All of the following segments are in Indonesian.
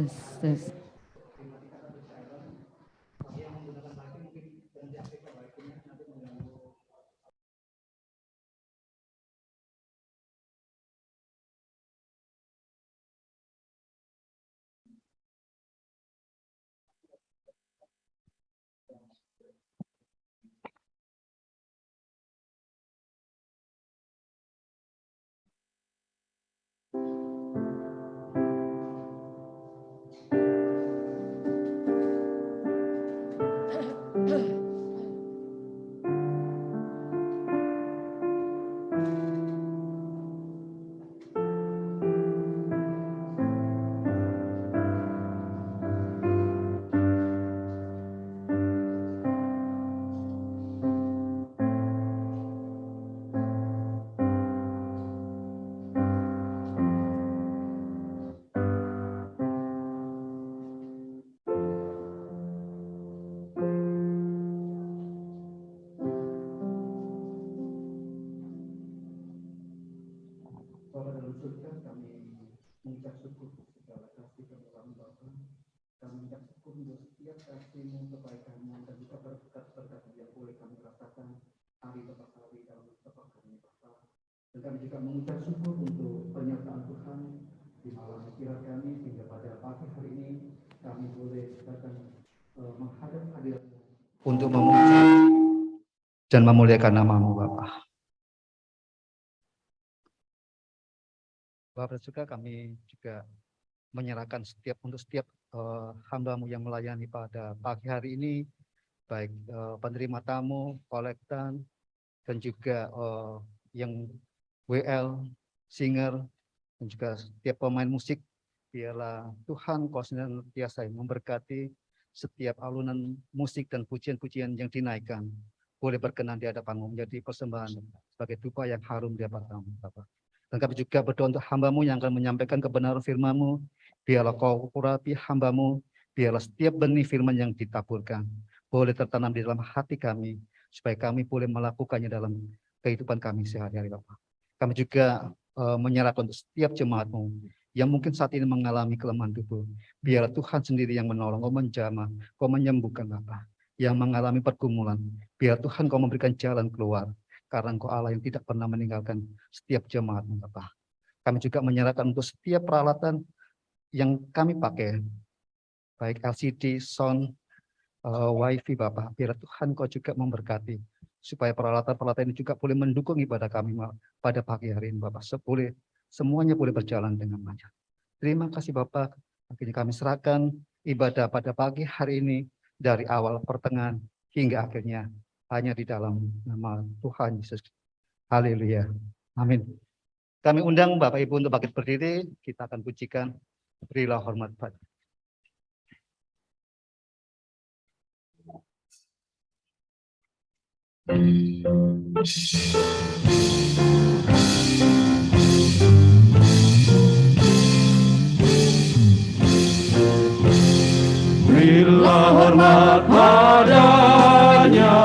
tes. Bapak dalam surga, kami mengucap syukur segala kasih kami Bapa. Kami mengucap syukur untuk setiap kasih-Mu, kebaikan-Mu, dan juga berkat-berkat yang boleh kami rasakan hari lepas hari dalam hidup kami Bapa. Dan kami juga mengucap syukur untuk penyertaan Tuhan di malam istirahat kami, sehingga pada pagi hari ini kami boleh datang menghadap hadirat-Mu untuk memuji dan memuliakan nama-Mu Bapa. Bapak juga kami juga menyerahkan untuk setiap hamba-Mu yang melayani pada pagi hari ini, baik penerima tamu, kolektan, dan juga yang WL, singer, dan juga setiap pemain musik. Biarlah Tuhan Kau senantiasa memberkati setiap alunan musik dan pujian-pujian yang dinaikkan. Boleh berkenan di hadapan-Mu menjadi persembahan sebagai dupa yang harum di hadapan-Mu, Bapak. Dan kami juga berdoa untuk hamba-Mu yang akan menyampaikan kebenaran firman-Mu. Biarlah Kau urapi hamba-Mu, biarlah setiap benih firman yang ditaburkan boleh tertanam di dalam hati kami, supaya kami boleh melakukannya dalam kehidupan kami sehari-hari, Bapak. Kami juga menyerahkan untuk setiap jemaat-Mu yang mungkin saat ini mengalami kelemahan tubuh. Biarlah Tuhan sendiri yang menolong, Kau menjamah, Kau menyembuhkan, Bapak. Yang mengalami pergumulan, biar Tuhan Kau memberikan jalan keluar. Karena Engkau Allah yang tidak pernah meninggalkan setiap jemaat-Mu, Bapak. Kami juga menyerahkan untuk setiap peralatan yang kami pakai, baik LCD, sound, WiFi, Bapak. Biar Tuhan Kau juga memberkati, supaya peralatan-peralatan ini juga boleh mendukung ibadah kami pada pagi hari ini, Bapak. Semuanya boleh berjalan dengan lancar. Terima kasih, Bapak. Akhirnya kami serahkan ibadah pada pagi hari ini dari awal, pertengahan, hingga akhirnya hanya di dalam nama Tuhan Yesus. Haleluya. Amin. Kami undang Bapak Ibu untuk bangkit berdiri. Kita akan pujikan Berilah Hormat Pada. Berilah hormat padanya,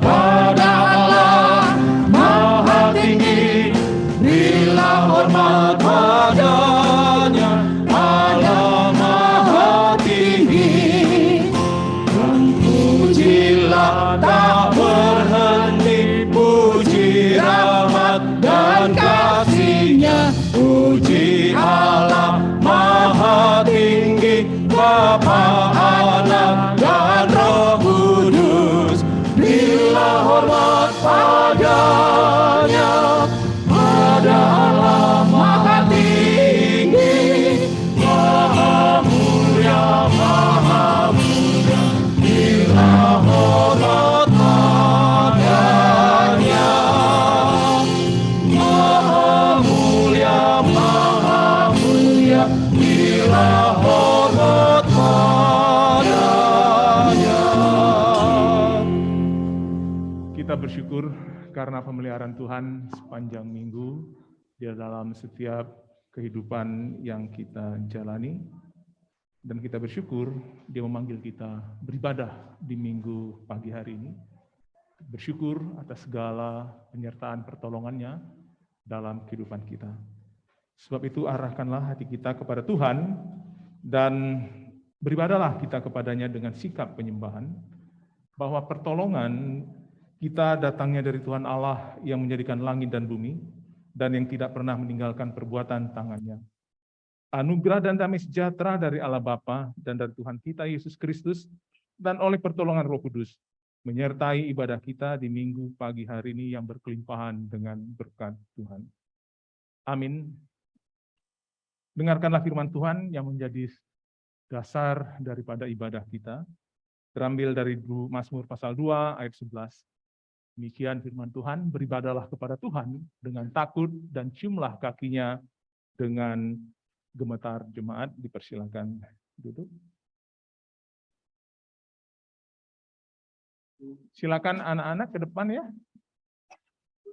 pada Allah Maha Tinggi. Berilah hormat padanya, Allah Maha Tinggi. Dan pujilah tak berhenti, puji rahmat dan kasih-Nya. Puji Allah Maha Tinggi, Bapa, Anak, dan Roh Kudus. Berilah hormat padanya, pada Allah Maha Tinggi, Maha Mulia, Maha Mulia. Berilah hormat padanya, Maha Mulia, Maha Mulia. Berilah hormat padanya. Kita bersyukur karena pemeliharaan Tuhan sepanjang minggu di dalam setiap kehidupan yang kita jalani. Dan kita bersyukur Dia memanggil kita beribadah di minggu pagi hari ini. Bersyukur atas segala penyertaan pertolongannya dalam kehidupan kita. Sebab itu arahkanlah hati kita kepada Tuhan Dan beribadahlah kita kepadanya dengan sikap penyembahan, bahwa pertolongan kita datangnya dari Tuhan Allah yang menjadikan langit dan bumi, dan yang tidak pernah meninggalkan perbuatan tangannya. Anugerah dan damai sejahtera dari Allah Bapa dan dari Tuhan kita Yesus Kristus, dan oleh pertolongan Roh Kudus, menyertai ibadah kita di minggu pagi hari ini yang berkelimpahan dengan berkat Tuhan. Amin. Dengarkanlah firman Tuhan yang menjadi dasar daripada ibadah kita. Terambil dari Mazmur pasal 2 ayat 11. Demikian firman Tuhan, beribadahlah kepada Tuhan dengan takut dan ciumlah kakinya dengan gemetar. Jemaat dipersilakan duduk. Silakan anak-anak ke depan ya.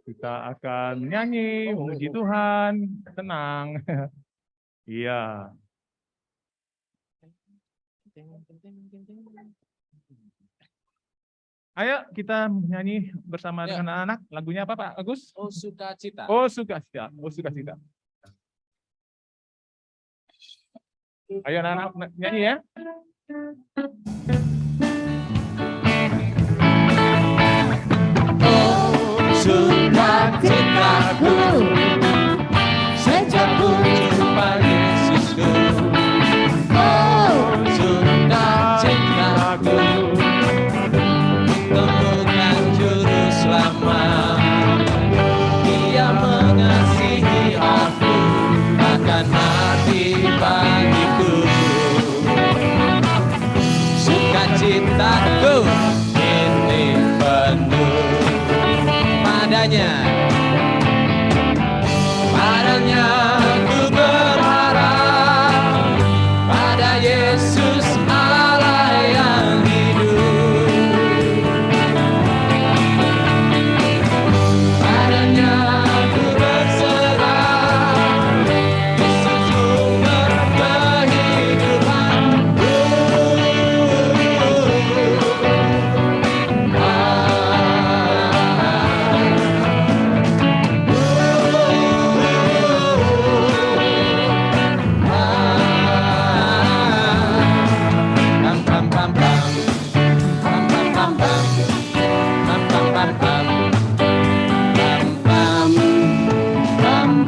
Kita akan nyanyi, memuji Tuhan. Tenang. Iya. Ayo kita nyanyi bersama dengan anak-anak. Lagunya apa Pak Agus? Oh sukacita. Oh sukacita. Oh sukacita. Ayo anak-anak nyanyi ya. Sukacitaku sejak ku jumpa Yesusku. Oh sukacitaku temukan juru selamat. Dia mengasihi aku, akan mati bagiku. Sukacitaku ini penuh padanya ku berharap, pada Yesus Allah yang hidup. Padanya ku berserah, Yesus sumber kehidupan.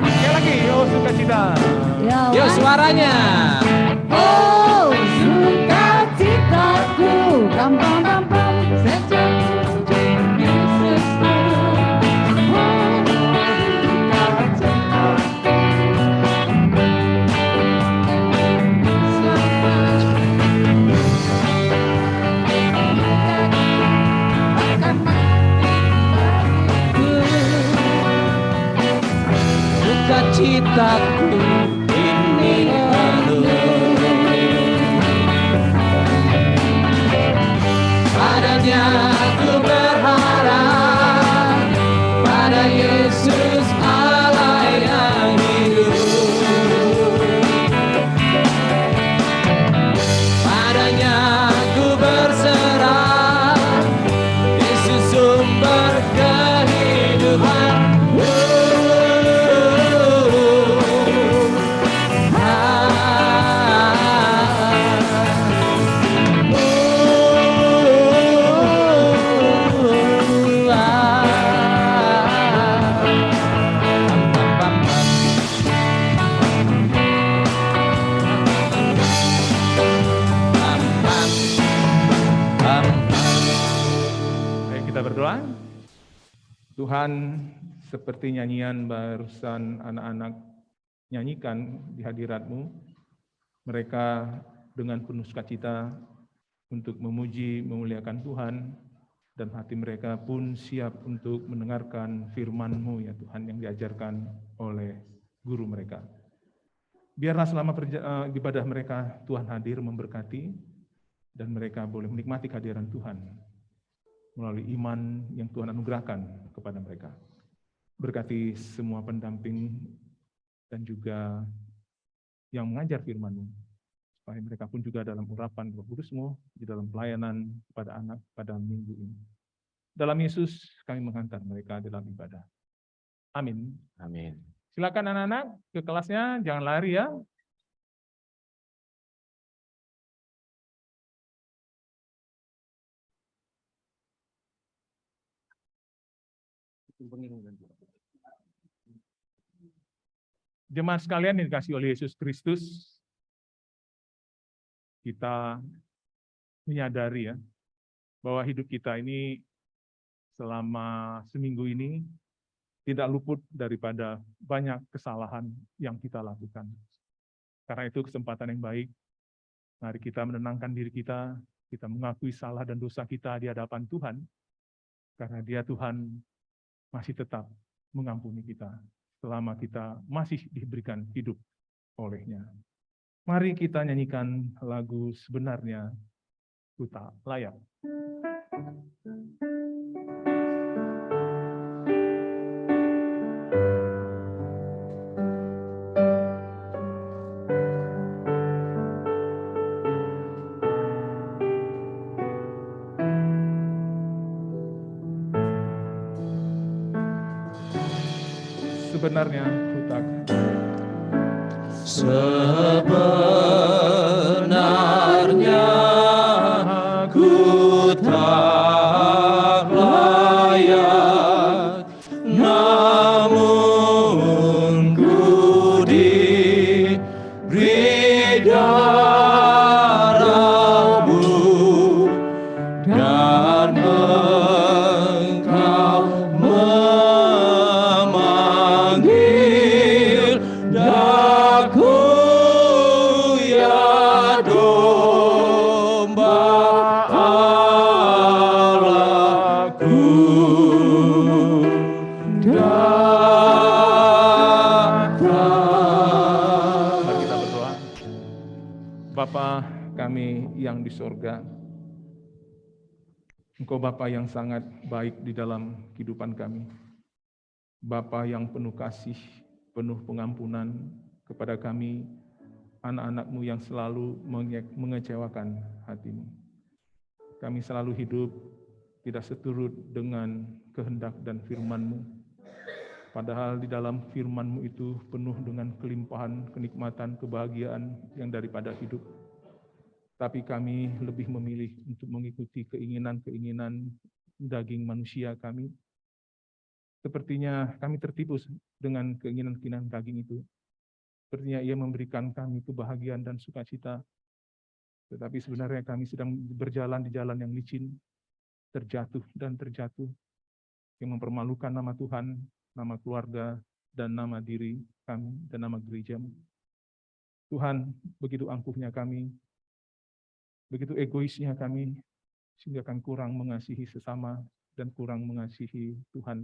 Sekali lagi, oh sukacita. Yuk suaranya. Oh, sukacitaku, gampang-gampang sejak kunjung Yesusku. Oh, Sukacitaku ini penuh, padanya aku berharap, pada Yesus Allah yang hidup. Padanya aku berserah, Yesus sumber kehidupan. Ayo kita berdoa. Tuhan, seperti nyanyian barusan anak-anak nyanyikan di hadirat-Mu, mereka dengan penuh sukacita untuk memuji, memuliakan Tuhan, dan hati mereka pun siap untuk mendengarkan firman-Mu ya Tuhan yang diajarkan oleh guru mereka. Biarlah selama ibadah mereka Tuhan hadir memberkati, dan mereka boleh menikmati kehadiran Tuhan melalui iman yang Tuhan anugerahkan kepada mereka. Berkati semua pendamping dan juga yang mengajar firman-Mu, supaya mereka pun juga dalam urapan Roh Kudus-Mu di dalam pelayanan kepada anak pada minggu ini. Dalam Yesus kami menghantar mereka dalam ibadah. Amin. Amin. Silakan anak-anak ke kelasnya, jangan lari ya. Jemaat sekalian yang dikasihi oleh Yesus Kristus, kita menyadari ya, bahwa hidup kita ini selama seminggu ini tidak luput daripada banyak kesalahan yang kita lakukan. Karena itu kesempatan yang baik, mari kita menenangkan diri kita mengakui salah dan dosa kita di hadapan Tuhan, karena Dia Tuhan masih tetap mengampuni kita selama kita masih diberikan hidup oleh-Nya. Mari kita nyanyikan lagu Sebenarnya Ku Tak Layak. Sebenarnya ku tak Sebenarnya ku tak layak, namun ku diberi darah-Mu dan Engkau memanggil daku ya domba Allahku. Mari kita berdoa. Bapa kami yang di sorga, Engkau Bapa yang sangat baik di dalam kehidupan kami. Bapa yang penuh kasih, penuh pengampunan kepada kami, anak-anak-Mu yang selalu mengecewakan hati-Mu. Kami selalu hidup tidak seturut dengan kehendak dan firman-Mu. Padahal di dalam firman-Mu itu penuh dengan kelimpahan, kenikmatan, kebahagiaan yang daripada hidup. Tapi kami lebih memilih untuk mengikuti keinginan-keinginan daging manusia kami. Sepertinya kami tertipu dengan keinginan-keinginan daging itu. Sepertinya ia memberikan kami kebahagiaan dan sukacita. Tetapi sebenarnya kami sedang berjalan di jalan yang licin, terjatuh dan terjatuh, yang mempermalukan nama Tuhan, nama keluarga, dan nama diri kami, dan nama gereja-Mu. Tuhan, begitu angkuhnya kami, begitu egoisnya kami, sehingga kami kurang mengasihi sesama dan kurang mengasihi Tuhan.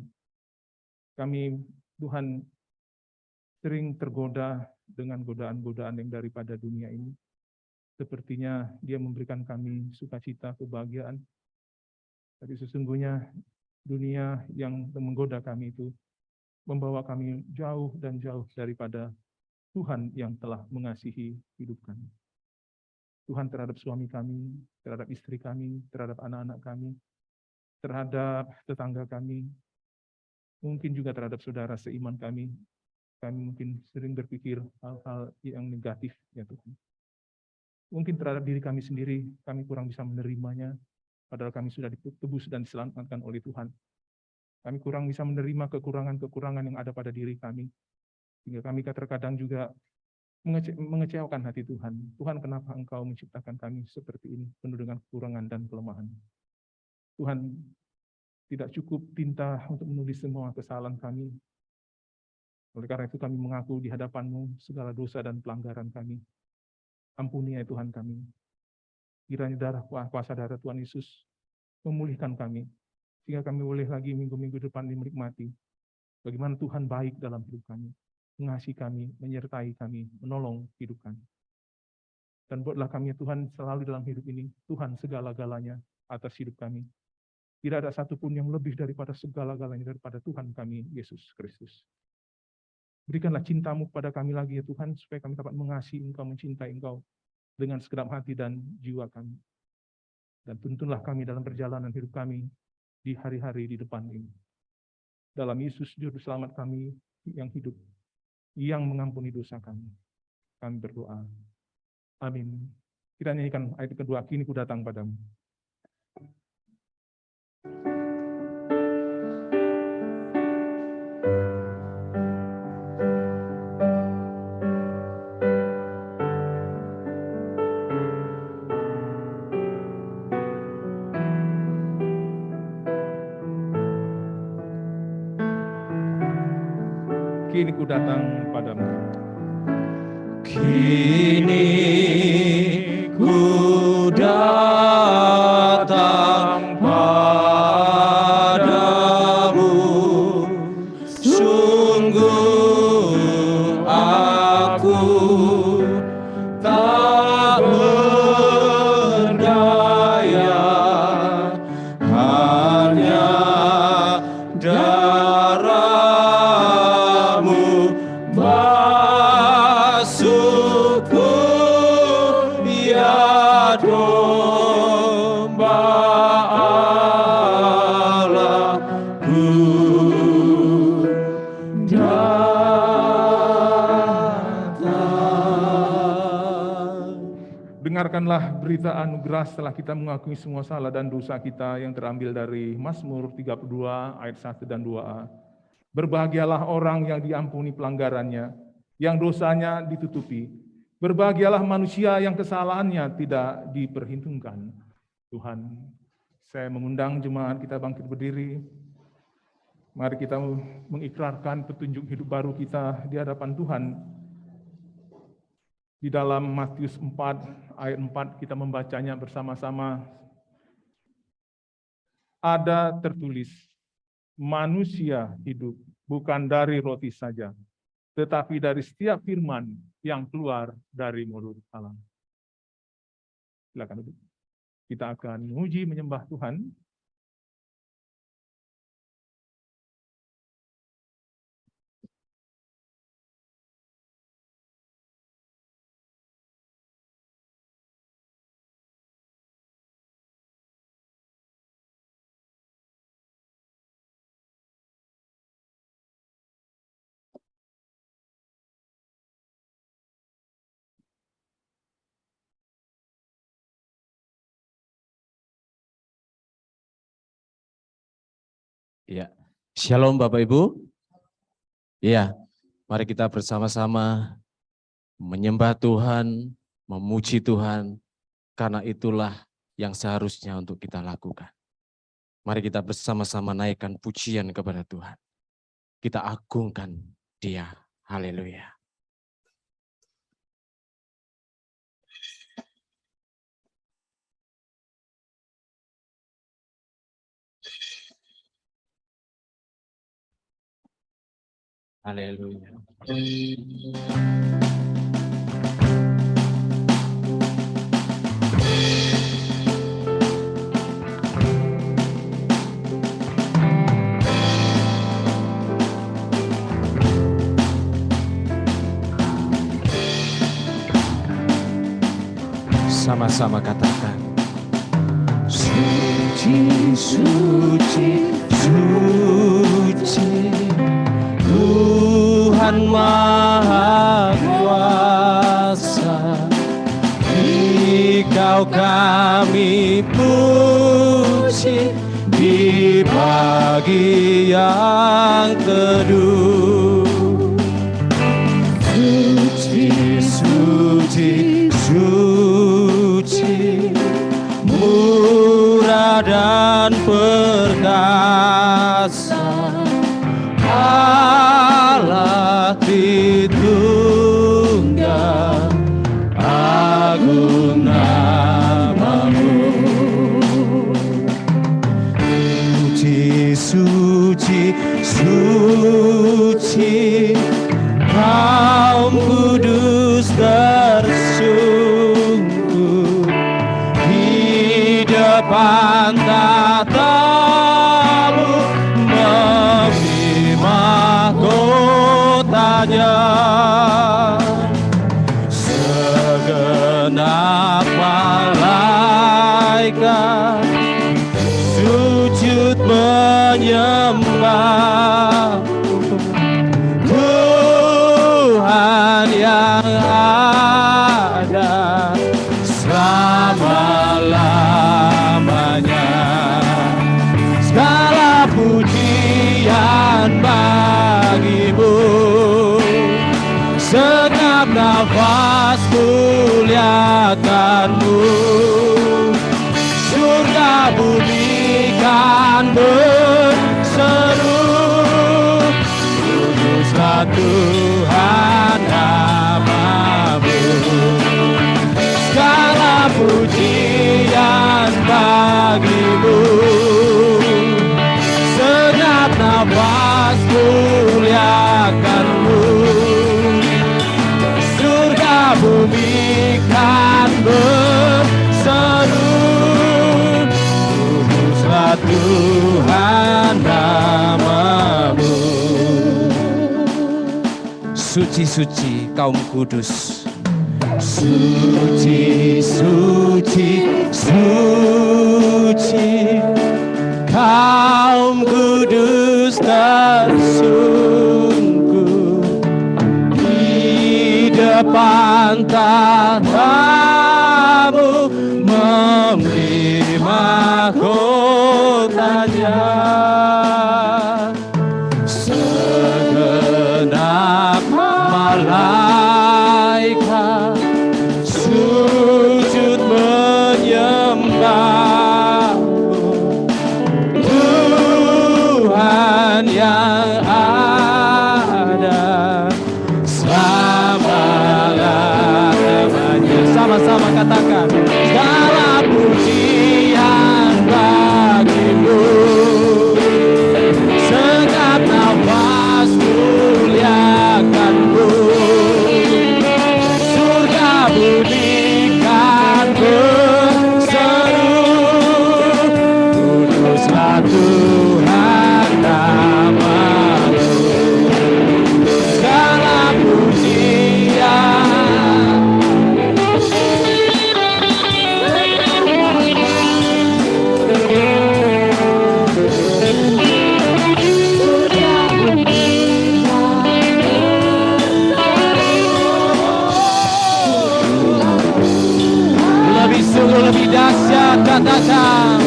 Kami, Tuhan, sering tergoda dengan godaan-godaan yang daripada dunia ini. Sepertinya dia memberikan kami sukacita, kebahagiaan. Tapi sesungguhnya dunia yang menggoda kami itu membawa kami jauh dan jauh daripada Tuhan yang telah mengasihi hidup kami. Tuhan terhadap suami kami, terhadap istri kami, terhadap anak-anak kami, terhadap tetangga kami, mungkin juga terhadap saudara seiman kami. Kami mungkin sering berpikir hal-hal yang negatif, ya Tuhan. Mungkin terhadap diri kami sendiri, kami kurang bisa menerimanya, padahal kami sudah ditebus dan diselamatkan oleh Tuhan. Kami kurang bisa menerima kekurangan-kekurangan yang ada pada diri kami, sehingga kami terkadang juga mengecewakan hati Tuhan. Tuhan, kenapa Engkau menciptakan kami seperti ini, penuh dengan kekurangan dan kelemahan. Tuhan, tidak cukup tinta untuk menulis semua kesalahan kami. Oleh karena itu kami mengaku di hadapan-Mu segala dosa dan pelanggaran kami. Ampuni ya Tuhan kami. Kiranya darah kuasa darah Tuhan Yesus memulihkan kami, sehingga kami boleh lagi minggu-minggu depan menikmati bagaimana Tuhan baik dalam hidup kami, mengasihi kami, menyertai kami, menolong hidup kami. Dan buatlah kami Tuhan selalu dalam hidup ini, Tuhan segala-galanya atas hidup kami. Tidak ada satupun yang lebih daripada segala-galanya daripada Tuhan kami, Yesus Kristus. Berikanlah cinta-Mu kepada kami lagi ya Tuhan, supaya kami dapat mengasihi Engkau, mencintai Engkau dengan segenap hati dan jiwa kami. Dan tuntunlah kami dalam perjalanan hidup kami di hari-hari di depan ini. Dalam Yesus Juru Selamat kami yang hidup, yang mengampuni dosa kami. Kami berdoa. Amin. Kita nyanyikan ayat kedua, kini ku datang padamu. kini ku datang padamu. Kini ku datang padamu, sungguh aku tak berdaya, hanya darahmu basuhku, ya domba Allahku. Dengarkanlah berita anugerah setelah kita mengakui semua salah dan dosa kita yang terambil dari Mazmur 32 ayat 1 dan 2a. Berbahagialah orang yang diampuni pelanggarannya, yang dosanya ditutupi. Berbahagialah manusia yang kesalahannya tidak diperhitungkan. Tuhan, saya mengundang jemaat kita bangkit berdiri. Mari kita mengikrarkan petunjuk hidup baru kita di hadapan Tuhan. Di dalam Matius 4 ayat 4 kita membacanya bersama-sama. Ada tertulis, manusia hidup bukan dari roti saja, tetapi dari setiap firman yang keluar dari mulut Allah. Silakan duduk. Kita akan memuji menyembah Tuhan. Ya, Shalom Bapak Ibu. Ya, mari kita bersama-sama menyembah Tuhan, memuji Tuhan, karena itulah yang seharusnya untuk kita lakukan. Mari kita bersama-sama naikkan pujian kepada Tuhan. Kita agungkan Dia. Haleluya. Haleluya. Sama-sama katakan, suci, suci, suci, Tuhan Maha Kuasa, Dikau kami puji di pagi yang teduh. Suci, suci, suci, murah dan perkasa, Allah Tritunggal, agung namamu. Suci, suci, suci, kaum kudus tersungkur di depan tatamu, memberi mahkotanya. Segenap malaikat sujud menyembah Tuhan yang ada selama-lamanya. Segala pujian bagimu, segenap nafas muliakanmu. Surga bumi kan berseru, kuduslah Tuhan pujian bagimu. Segenap nafas muliakanmu. Surga bumi kan berseru, kuduslah Tuhan namamu. Suci-suci kaum kudus. Suci, suci, suci, kaum kudus tersungguh di depan tahtamu, memberi mahkotanya. Segenap malaikat sujud menyembahmu, Tuhan yang ada selama-lamanya. Sama-sama katakan, segala pujian bagimu. Segenap nafas muliakanmu. Surga bumi kan berseru, kuduslah Tuhan namamu. Segala pujian. Lebih sungguh lebih dahsyat katakan,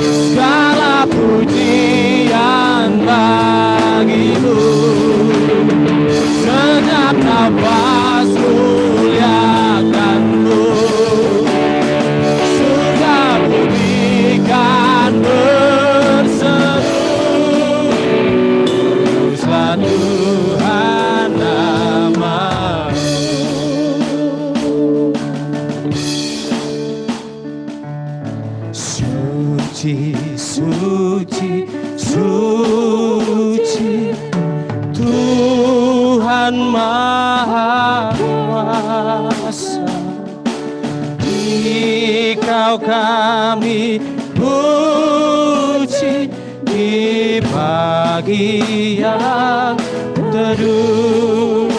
segala pujian bagimu. Segenap nafas muliakanmu. Surga bumi kan berseru, kuduslah Tuhan namamu. Suci, suci, suci, Tuhan Maha Kuasa. Dikau kami puji di pagi yang teduh.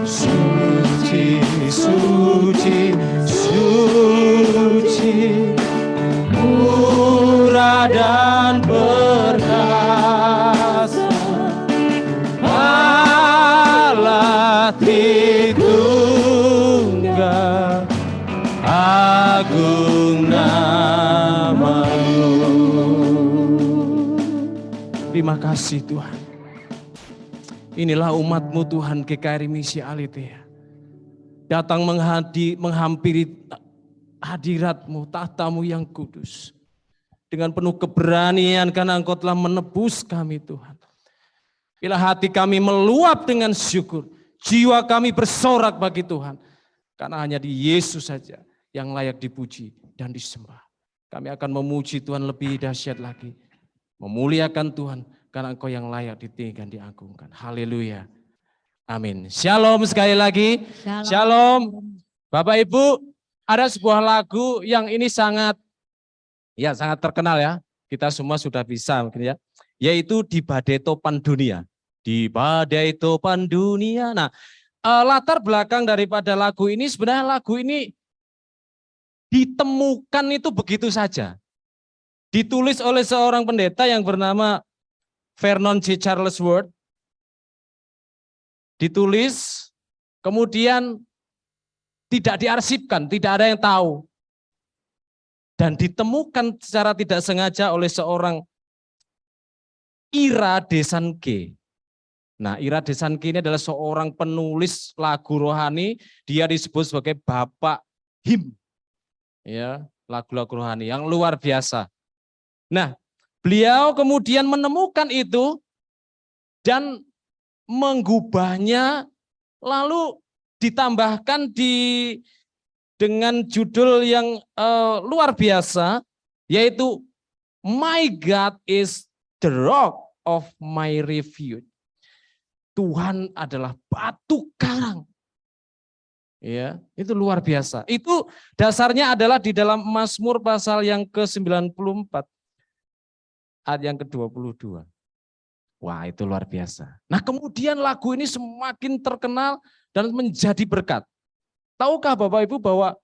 Suci, suci, suci, murah dan perkasa, Allah Tritunggal, agung namamu. Terima kasih Tuhan. Inilah umat-Mu Tuhan, GKRI Misi Aletheia. Datang menghampiri hadirat-Mu, tahta-Mu yang kudus. Dengan penuh keberanian karena Engkau telah menebus kami Tuhan. Bila hati kami meluap dengan syukur, jiwa kami bersorak bagi Tuhan. Karena hanya di Yesus saja yang layak dipuji dan disembah. Kami akan memuji Tuhan lebih dahsyat lagi. Memuliakan Tuhan karena Engkau yang layak ditinggikan, diagungkan. Haleluya. Amin. Shalom sekali lagi. Shalom. Bapak Ibu, ada sebuah lagu yang ini sangat terkenal ya. Kita semua sudah bisa mungkin ya. Yaitu Di Badai Topan Dunia. Di Badai Topan Dunia. Nah, latar belakang daripada lagu ini, sebenarnya lagu ini ditemukan itu begitu saja. Ditulis oleh seorang pendeta yang bernama Vernon J. Charlesworth. Ditulis, kemudian tidak diarsipkan, tidak ada yang tahu. Dan ditemukan secara tidak sengaja oleh seorang Ira Desanke. Nah, Ira Desanke ini adalah seorang penulis lagu rohani, dia disebut sebagai Bapak Him. Ya, lagu-lagu rohani yang luar biasa. Nah, beliau kemudian menemukan itu dan menggubahnya, lalu ditambahkan di dengan judul yang luar biasa, yaitu My God is the rock of my refuge. Tuhan adalah batu karang. Ya, itu luar biasa. Itu dasarnya adalah di dalam Mazmur pasal yang ke-94 ayat yang ke-22. Wah, itu luar biasa. Nah, kemudian lagu ini semakin terkenal dan menjadi berkat. Tahukah Bapak Ibu bahwa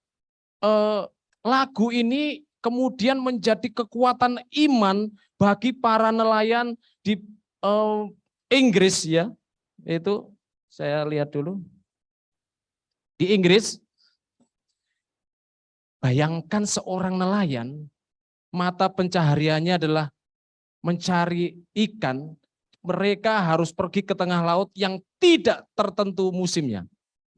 lagu ini kemudian menjadi kekuatan iman bagi para nelayan di Inggris ya. Itu saya lihat dulu. Di Inggris, bayangkan seorang nelayan, mata pencahariannya adalah mencari ikan, mereka harus pergi ke tengah laut yang tidak tertentu musimnya.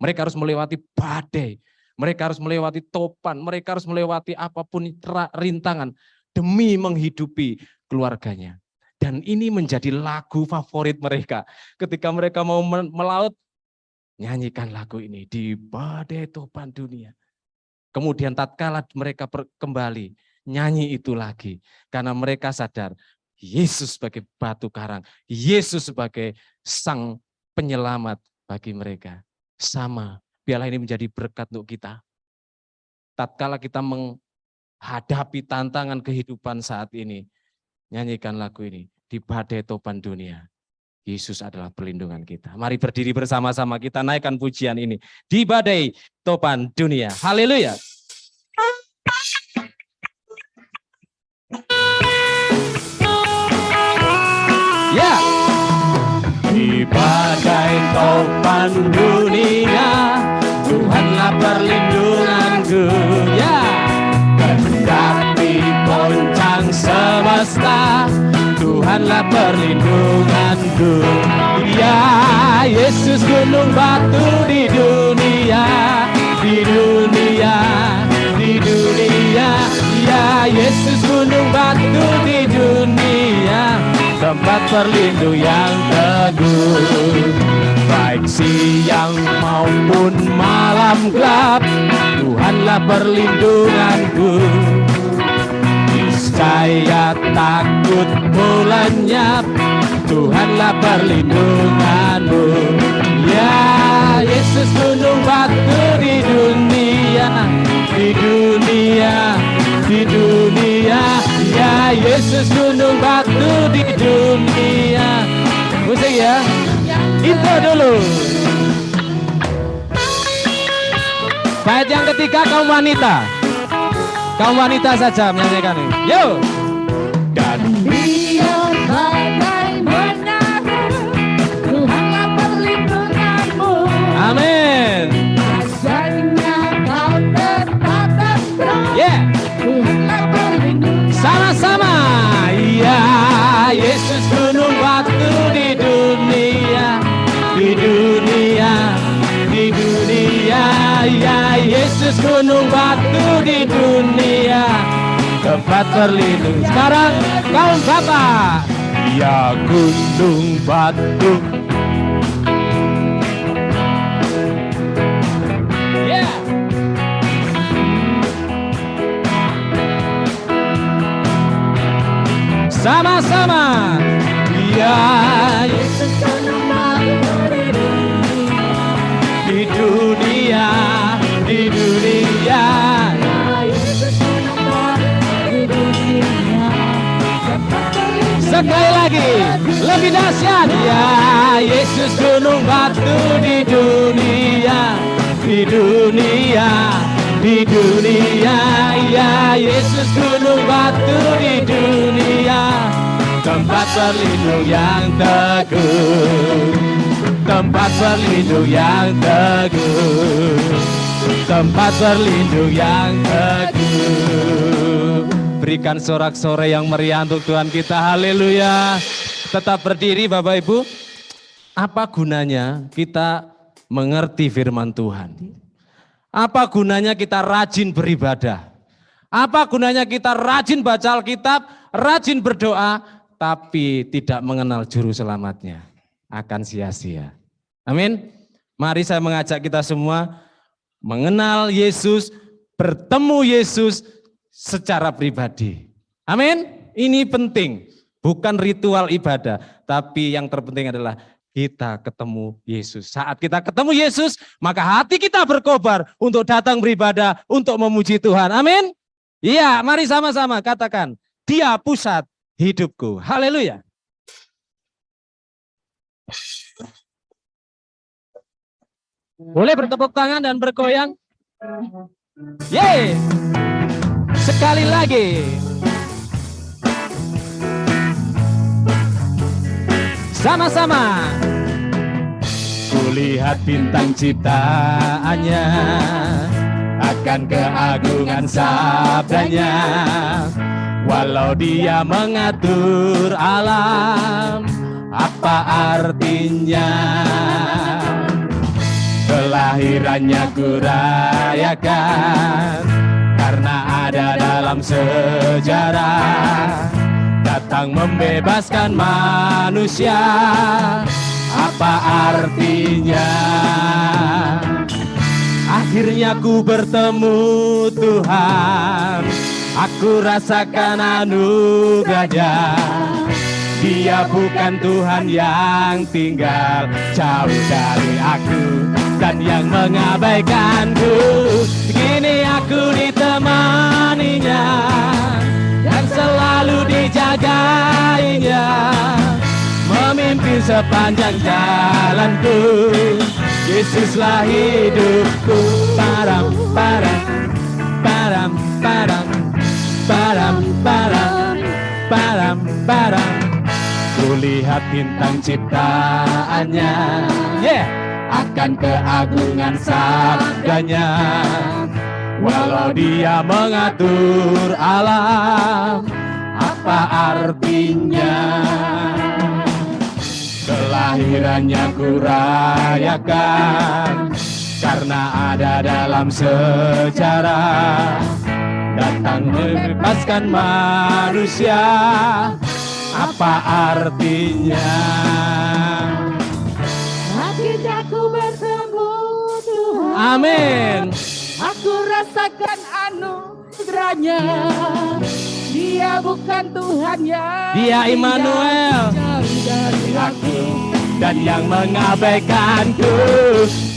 Mereka harus melewati badai, mereka harus melewati topan, mereka harus melewati apapun rintangan demi menghidupi keluarganya. Dan ini menjadi lagu favorit mereka. Ketika mereka mau melaut, nyanyikan lagu ini di badai topan dunia. Kemudian tatkala mereka kembali, nyanyi itu lagi. Karena mereka sadar, Yesus sebagai batu karang, Yesus sebagai sang penyelamat bagi mereka. Sama, biarlah ini menjadi berkat untuk kita. Tatkala kita menghadapi tantangan kehidupan saat ini, nyanyikan lagu ini, di badai topan dunia. Yesus adalah perlindungan kita. Mari berdiri bersama-sama kita naikkan pujian ini. Di badai topan dunia. Haleluya. Ya. Di badai topan dunia, Tuhanlah perlindunganku. Ya. Kendati goncang semesta, Tuhanlah perlindunganku. Ya, Yesus gunung batu di dunia, di dunia, di dunia. Ya, Yesus gunung batu di dunia, tempat berlindung yang teguh. Baik siang maupun malam gelap, Tuhanlah perlindunganku. Saya takut lenyap, Tuhanlah perlindunganmu. Ya, Yesus gunung batu di dunia, di dunia, di dunia. Ya, Yesus gunung batu di dunia. Musik ya, itu dulu. Bait yang ketiga kaum wanita. Kaum wanita saja menyanyikan ini. Yuk. Dan Biar badai menara, Tuhanlah perlindunganmu. amin. Asalnya kau tetap strong, Yeah. Tuhanlah perlindunganmu. Sama-sama. Ya, Yesus gunung batu di dunia, di dunia, di dunia. Ya, Yesus gunung batu di dunia, tempat berlindung. Sekarang kaum bapak. Ya, gunung batu. Yeah. Sama-sama. Ya, Yesus gunung batu di dunia, di dunia, di dunia. Sekali lagi, lebih dahsyat. Ya, Yesus gunung batu di dunia, di dunia, di dunia. Ya, Yesus gunung batu di dunia, tempat berlindung yang teguh, tempat berlindung yang teguh, tempat berlindung yang teguh. Berikan sorak-sorai yang meriah untuk Tuhan kita. Haleluya. Tetap berdiri Bapak Ibu. Apa gunanya kita mengerti firman Tuhan? Apa gunanya kita rajin beribadah? Apa gunanya kita rajin baca Alkitab, rajin berdoa, tapi tidak mengenal juru selamatnya? Akan sia-sia. Amin. Mari saya mengajak kita semua mengenal Yesus, bertemu Yesus secara pribadi. Amin. Ini penting, bukan ritual ibadah, tapi yang terpenting adalah kita ketemu Yesus. Saat kita ketemu Yesus, maka hati kita berkobar untuk datang beribadah, untuk memuji Tuhan. Amin. Iya, mari sama-sama katakan, Dia pusat hidupku. Haleluya. Boleh bertepuk tangan dan bergoyang. Yeay. Sekali lagi. Sama-sama. Kulihat bintang ciptaannya, akan keagungan sabdanya. Walau dia mengatur alam, apa artinya? Kelahirannya kurayakan, karena ada dalam sejarah. Datang membebaskan manusia, apa artinya? Akhirnya ku bertemu Tuhan, aku rasakan anugerahnya. Dia bukan Tuhan yang tinggal jauh dari aku dan yang mengabaikanku. Kini aku ditemaninya dan selalu dijagainya, memimpin sepanjang jalanku. Yesuslah hidupku. Param param param param param param param param. Kulihat bintang ciptaannya, akan keagungan sabdanya. Walau dia mengatur alam, apa artinya? Kelahirannya kurayakan, karena ada dalam sejarah. Datang membebaskan manusia, apa artinya? Akhirnya aku bertemu Tuhan. Amin. Aku rasakan anugerahnya. Dia bukan Tuhan yang Dia Immanuel. jauh dari aku Dan yang mengabaikanku.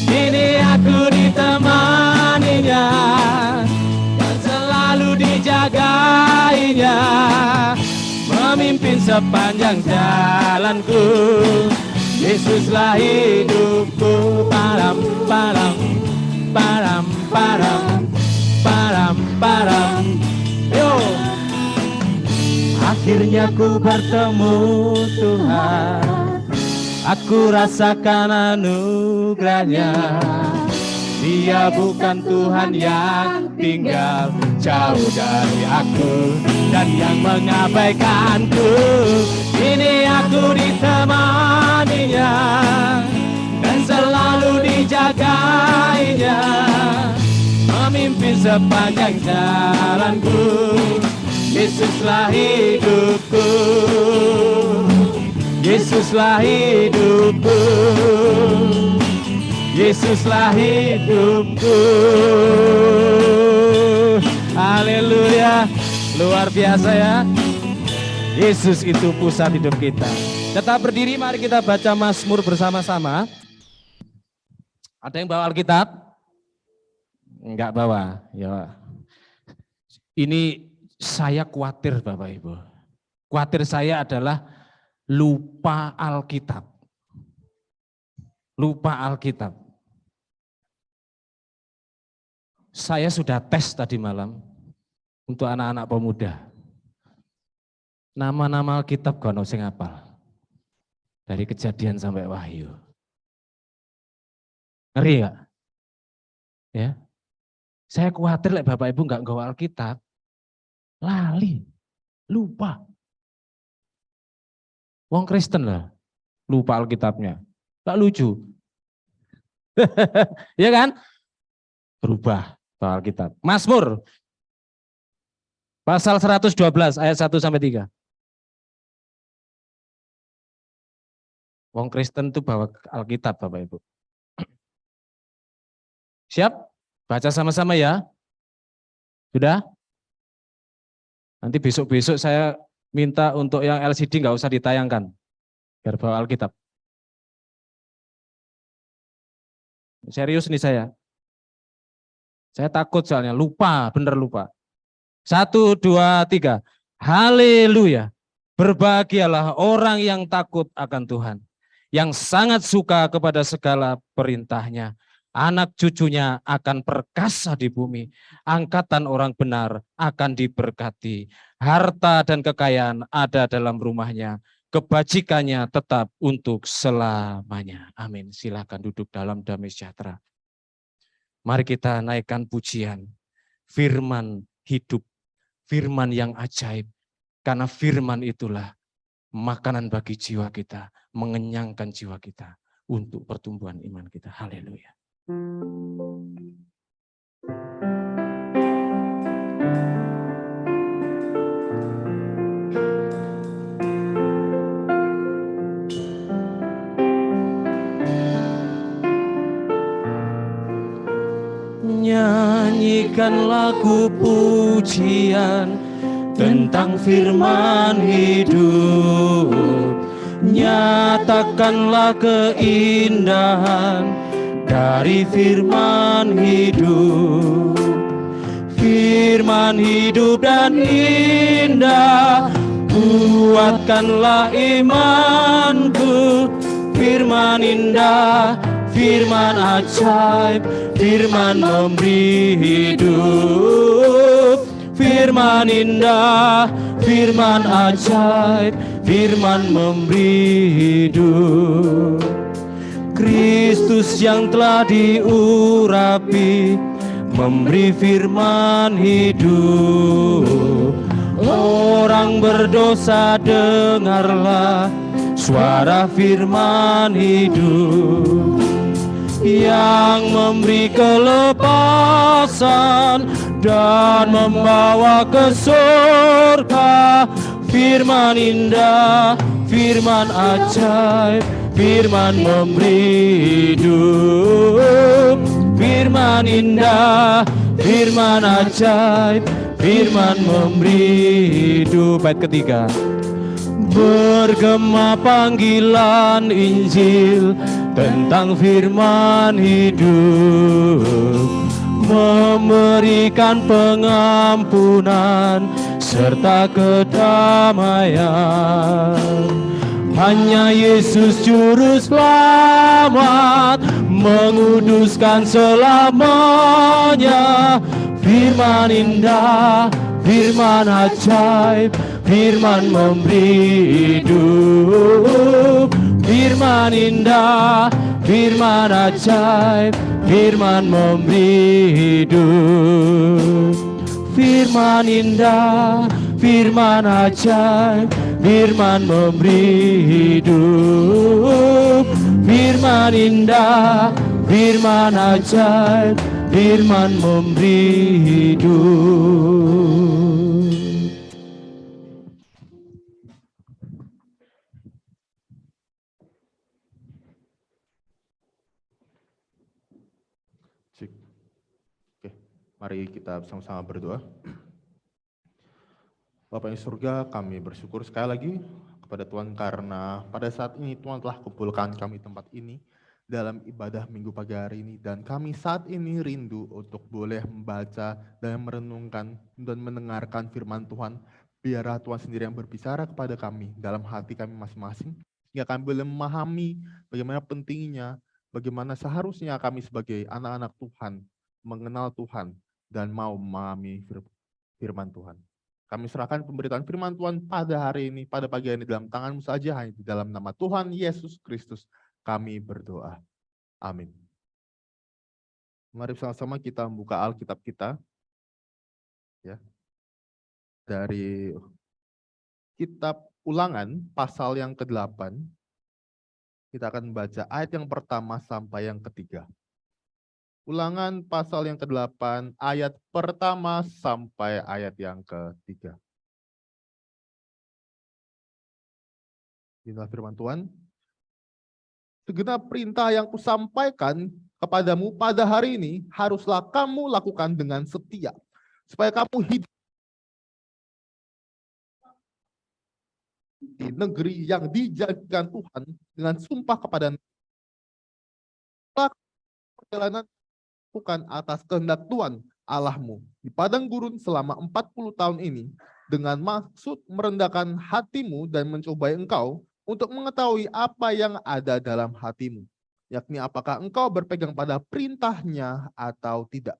Kini aku ditemaninya dan selalu dijagainya, memimpin sepanjang jalanku. Yesuslah hidupku. Param param param param param param. Yo. Akhirnya ku bertemu Tuhan, aku rasakan anugerahnya. Dia bukan Tuhan yang tinggal jauh dari aku dan yang mengabaikanku. Kini aku ditemaninya dan selalu dijagainya, memimpin sepanjang jalanku. Yesuslah hidupku. Yesuslah hidupku. Yesuslah hidupku. Haleluya. Luar biasa ya. Yesus itu pusat hidup kita. Tetap berdiri, mari kita baca Mazmur bersama-sama. Ada yang bawa Alkitab? Enggak bawa. Ya. Ini saya khawatir Bapak Ibu. Khawatir saya adalah lupa Alkitab. Lupa Alkitab. Saya sudah tes tadi malam untuk anak-anak pemuda. Nama-nama Alkitab kono sing hafal. Dari Kejadian sampai Wahyu. Ngeri ya? Ya. Saya khawatir lek Bapak Ibu enggak nggawa Alkitab, lali, lupa. Wong Kristen lah, lupa Alkitabnya. Tak lucu. Ya kan? Berubah Alkitab. Mazmur pasal 112 ayat 1 sampai 3. Wong Kristen itu bawa Alkitab Bapak Ibu. Siap? Baca sama-sama ya. Sudah? Nanti besok-besok saya minta untuk yang LCD nggak usah ditayangkan. Biar bawa Alkitab. Serius nih saya. Saya takut soalnya, lupa, bener lupa. 1, 2, 3. Haleluya. Berbahagialah orang yang takut akan Tuhan, yang sangat suka kepada segala perintahnya. Anak cucunya akan perkasa di bumi, angkatan orang benar akan diberkati. Harta dan kekayaan ada dalam rumahnya, kebajikannya tetap untuk selamanya. Amin. Silakan duduk dalam damai sejahtera. Mari kita naikkan pujian, firman hidup, firman yang ajaib. Karena firman itulah makanan bagi jiwa kita, mengenyangkan jiwa kita untuk pertumbuhan iman kita. Haleluya. Nyanyikan lagu pujian tentang firman hidup, nyatakanlah keindahan dari firman hidup. Firman hidup dan indah, kuatkanlah imanku. Firman indah, firman ajaib, firman memberi hidup. Firman indah, firman ajaib, firman memberi hidup. Kristus yang telah diurapi, memberi firman hidup. Orang berdosa dengarlah suara firman hidup, yang memberi kelepasan dan membawa ke surga. Firman indah, firman ajaib, firman memberi hidup. Firman indah, firman ajaib, firman memberi hidup. Bait ketiga. Bergema panggilan Injil tentang firman hidup, memberikan pengampunan serta kedamaian. Hanya Yesus juru selamat, menguduskan selamanya. Firman indah, firman ajaib, firman memberi hidup. Firman indah, firman ajaib, firman memberi hidup. Firman indah, firman ajaib, firman memberi hidup. Firman indah, firman ajaib, firman memberi hidup. Oke, mari kita bersama-sama berdoa. Bapa yang di surga, kami bersyukur sekali lagi kepada Tuhan karena pada saat ini Tuhan telah kumpulkan kami di tempat ini dalam ibadah minggu pagi hari ini, dan kami saat ini rindu untuk boleh membaca dan merenungkan dan mendengarkan firman Tuhan. Biarlah Tuhan sendiri yang berbicara kepada kami dalam hati kami masing-masing, sehingga kami boleh memahami bagaimana pentingnya, bagaimana seharusnya kami sebagai anak-anak Tuhan mengenal Tuhan dan mau memahami firman Tuhan. Kami serahkan pemberitaan firman Tuhan pada hari ini, pada pagi hari ini dalam tangan-Mu saja, hanya di dalam nama Tuhan Yesus Kristus kami berdoa. Amin. Mari bersama-sama kita membuka Alkitab kita, ya, dari kitab Ulangan pasal yang ke-8. Kita akan membaca ayat yang pertama sampai yang ketiga. Ulangan pasal yang ke-8 ayat pertama sampai ayat yang ketiga. Inilah firman Tuhan. Segenap perintah yang kusampaikan kepadamu pada hari ini haruslah kamu lakukan dengan setia, supaya kamu hidup di negeri yang dijanjikan Tuhan dengan sumpah kepada perjalanan bukan atas kehendak Tuhan Allahmu di padang gurun selama 40 tahun ini dengan maksud merendahkan hatimu dan mencobai engkau untuk mengetahui apa yang ada dalam hatimu, yakni apakah engkau berpegang pada perintahnya atau tidak.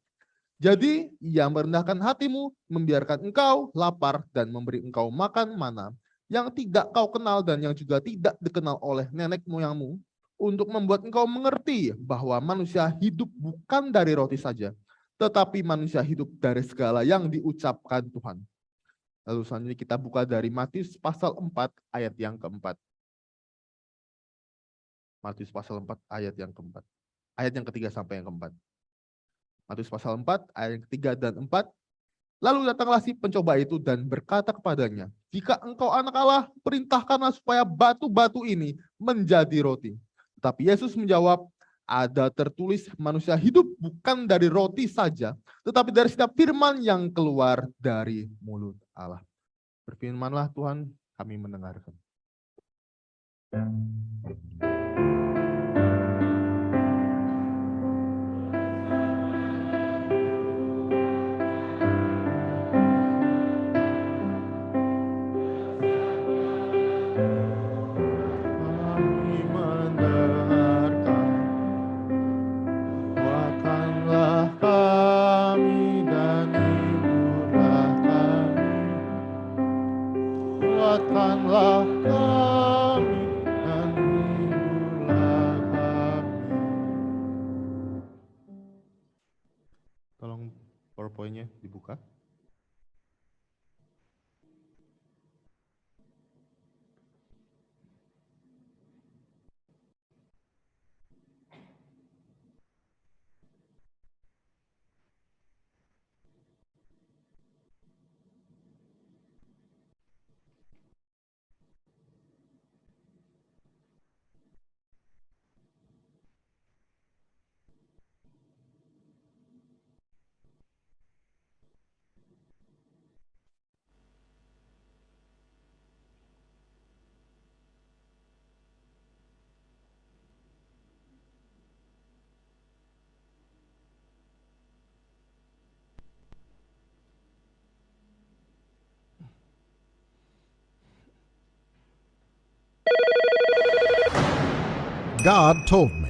Jadi ia merendahkan hatimu, membiarkan engkau lapar dan memberi engkau makan mana yang tidak kau kenal dan yang juga tidak dikenal oleh nenek moyangmu, untuk membuat engkau mengerti bahwa manusia hidup bukan dari roti saja, tetapi manusia hidup dari segala yang diucapkan Tuhan. Lalu selanjutnya kita buka dari Matius pasal 4 ayat yang keempat. Matius pasal 4 ayat yang keempat. Ayat yang ketiga sampai yang keempat. Matius pasal 4 ayat yang ketiga dan 4. Lalu datanglah si pencoba itu dan berkata kepadanya, jika engkau anak Allah, perintahkanlah supaya batu-batu ini menjadi roti. Tetapi Yesus menjawab, ada tertulis manusia hidup bukan dari roti saja, tetapi dari setiap firman yang keluar dari mulut Allah. Berfirmanlah Tuhan, kami mendengarkan. Kuatkanlah kami dan hiburlah kami. Tolong PowerPoint-nya dibuka. God told me.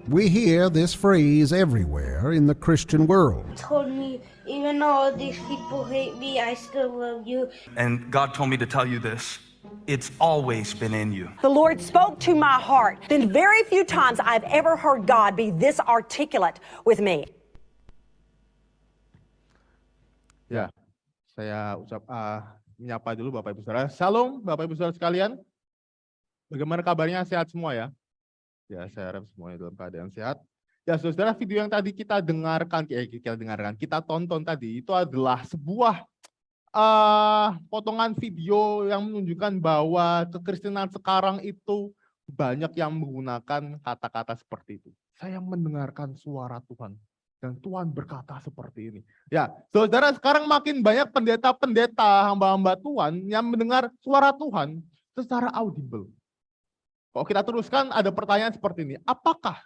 We hear this phrase everywhere in the Christian world. Told me, even though these people hate me, I still love you. And God told me to tell you this. It's always been in you. The Lord spoke to my heart. Been very few times I've ever heard God be this articulate with me. Ya, saya menyapa dulu Bapak Ibu Saudara. Shalom Bapak Ibu Saudara sekalian. Bagaimana kabarnya? Sehat semua ya? Ya, saya harap semuanya dalam keadaan sehat. Ya, saudara, video yang tadi kita tonton tadi itu adalah sebuah potongan video yang menunjukkan bahwa kekristenan sekarang itu banyak yang menggunakan kata-kata seperti itu. Saya mendengarkan suara Tuhan dan Tuhan berkata seperti ini. Ya, saudara, sekarang makin banyak pendeta-pendeta, hamba-hamba Tuhan yang mendengar suara Tuhan secara audible. Kalau kita teruskan ada pertanyaan seperti ini, apakah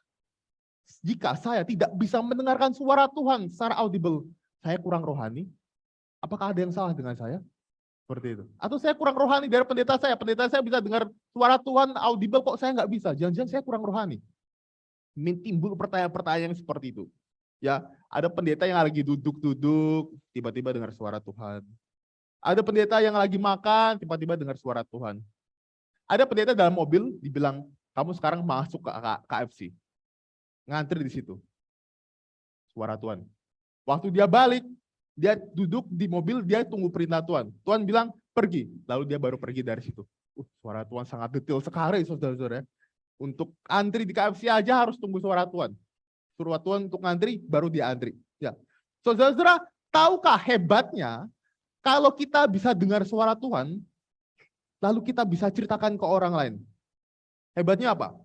jika saya tidak bisa mendengarkan suara Tuhan secara audible, saya kurang rohani? Apakah ada yang salah dengan saya? Seperti itu. Atau saya kurang rohani dari pendeta saya bisa dengar suara Tuhan audible, kok saya nggak bisa? Jangan-jangan saya kurang rohani. Timbul pertanyaan-pertanyaan seperti itu. Ya, ada pendeta yang lagi duduk-duduk, tiba-tiba dengar suara Tuhan. Ada pendeta yang lagi makan, tiba-tiba dengar suara Tuhan. Ada pendeta dalam mobil dibilang, kamu sekarang masuk ke KFC. Ngantri di situ. Suara Tuhan. Waktu dia balik, dia duduk di mobil, dia tunggu perintah Tuhan. Tuhan bilang, pergi. Lalu dia baru pergi dari situ. Suara Tuhan sangat detail sekali, saudara-saudara. Untuk antri di KFC aja harus tunggu suara Tuhan. Suruh Tuhan untuk ngantri, baru dia antri. Ya. Saudara-saudara, tahukah hebatnya kalau kita bisa dengar suara Tuhan, lalu kita bisa ceritakan ke orang lain. Hebatnya apa?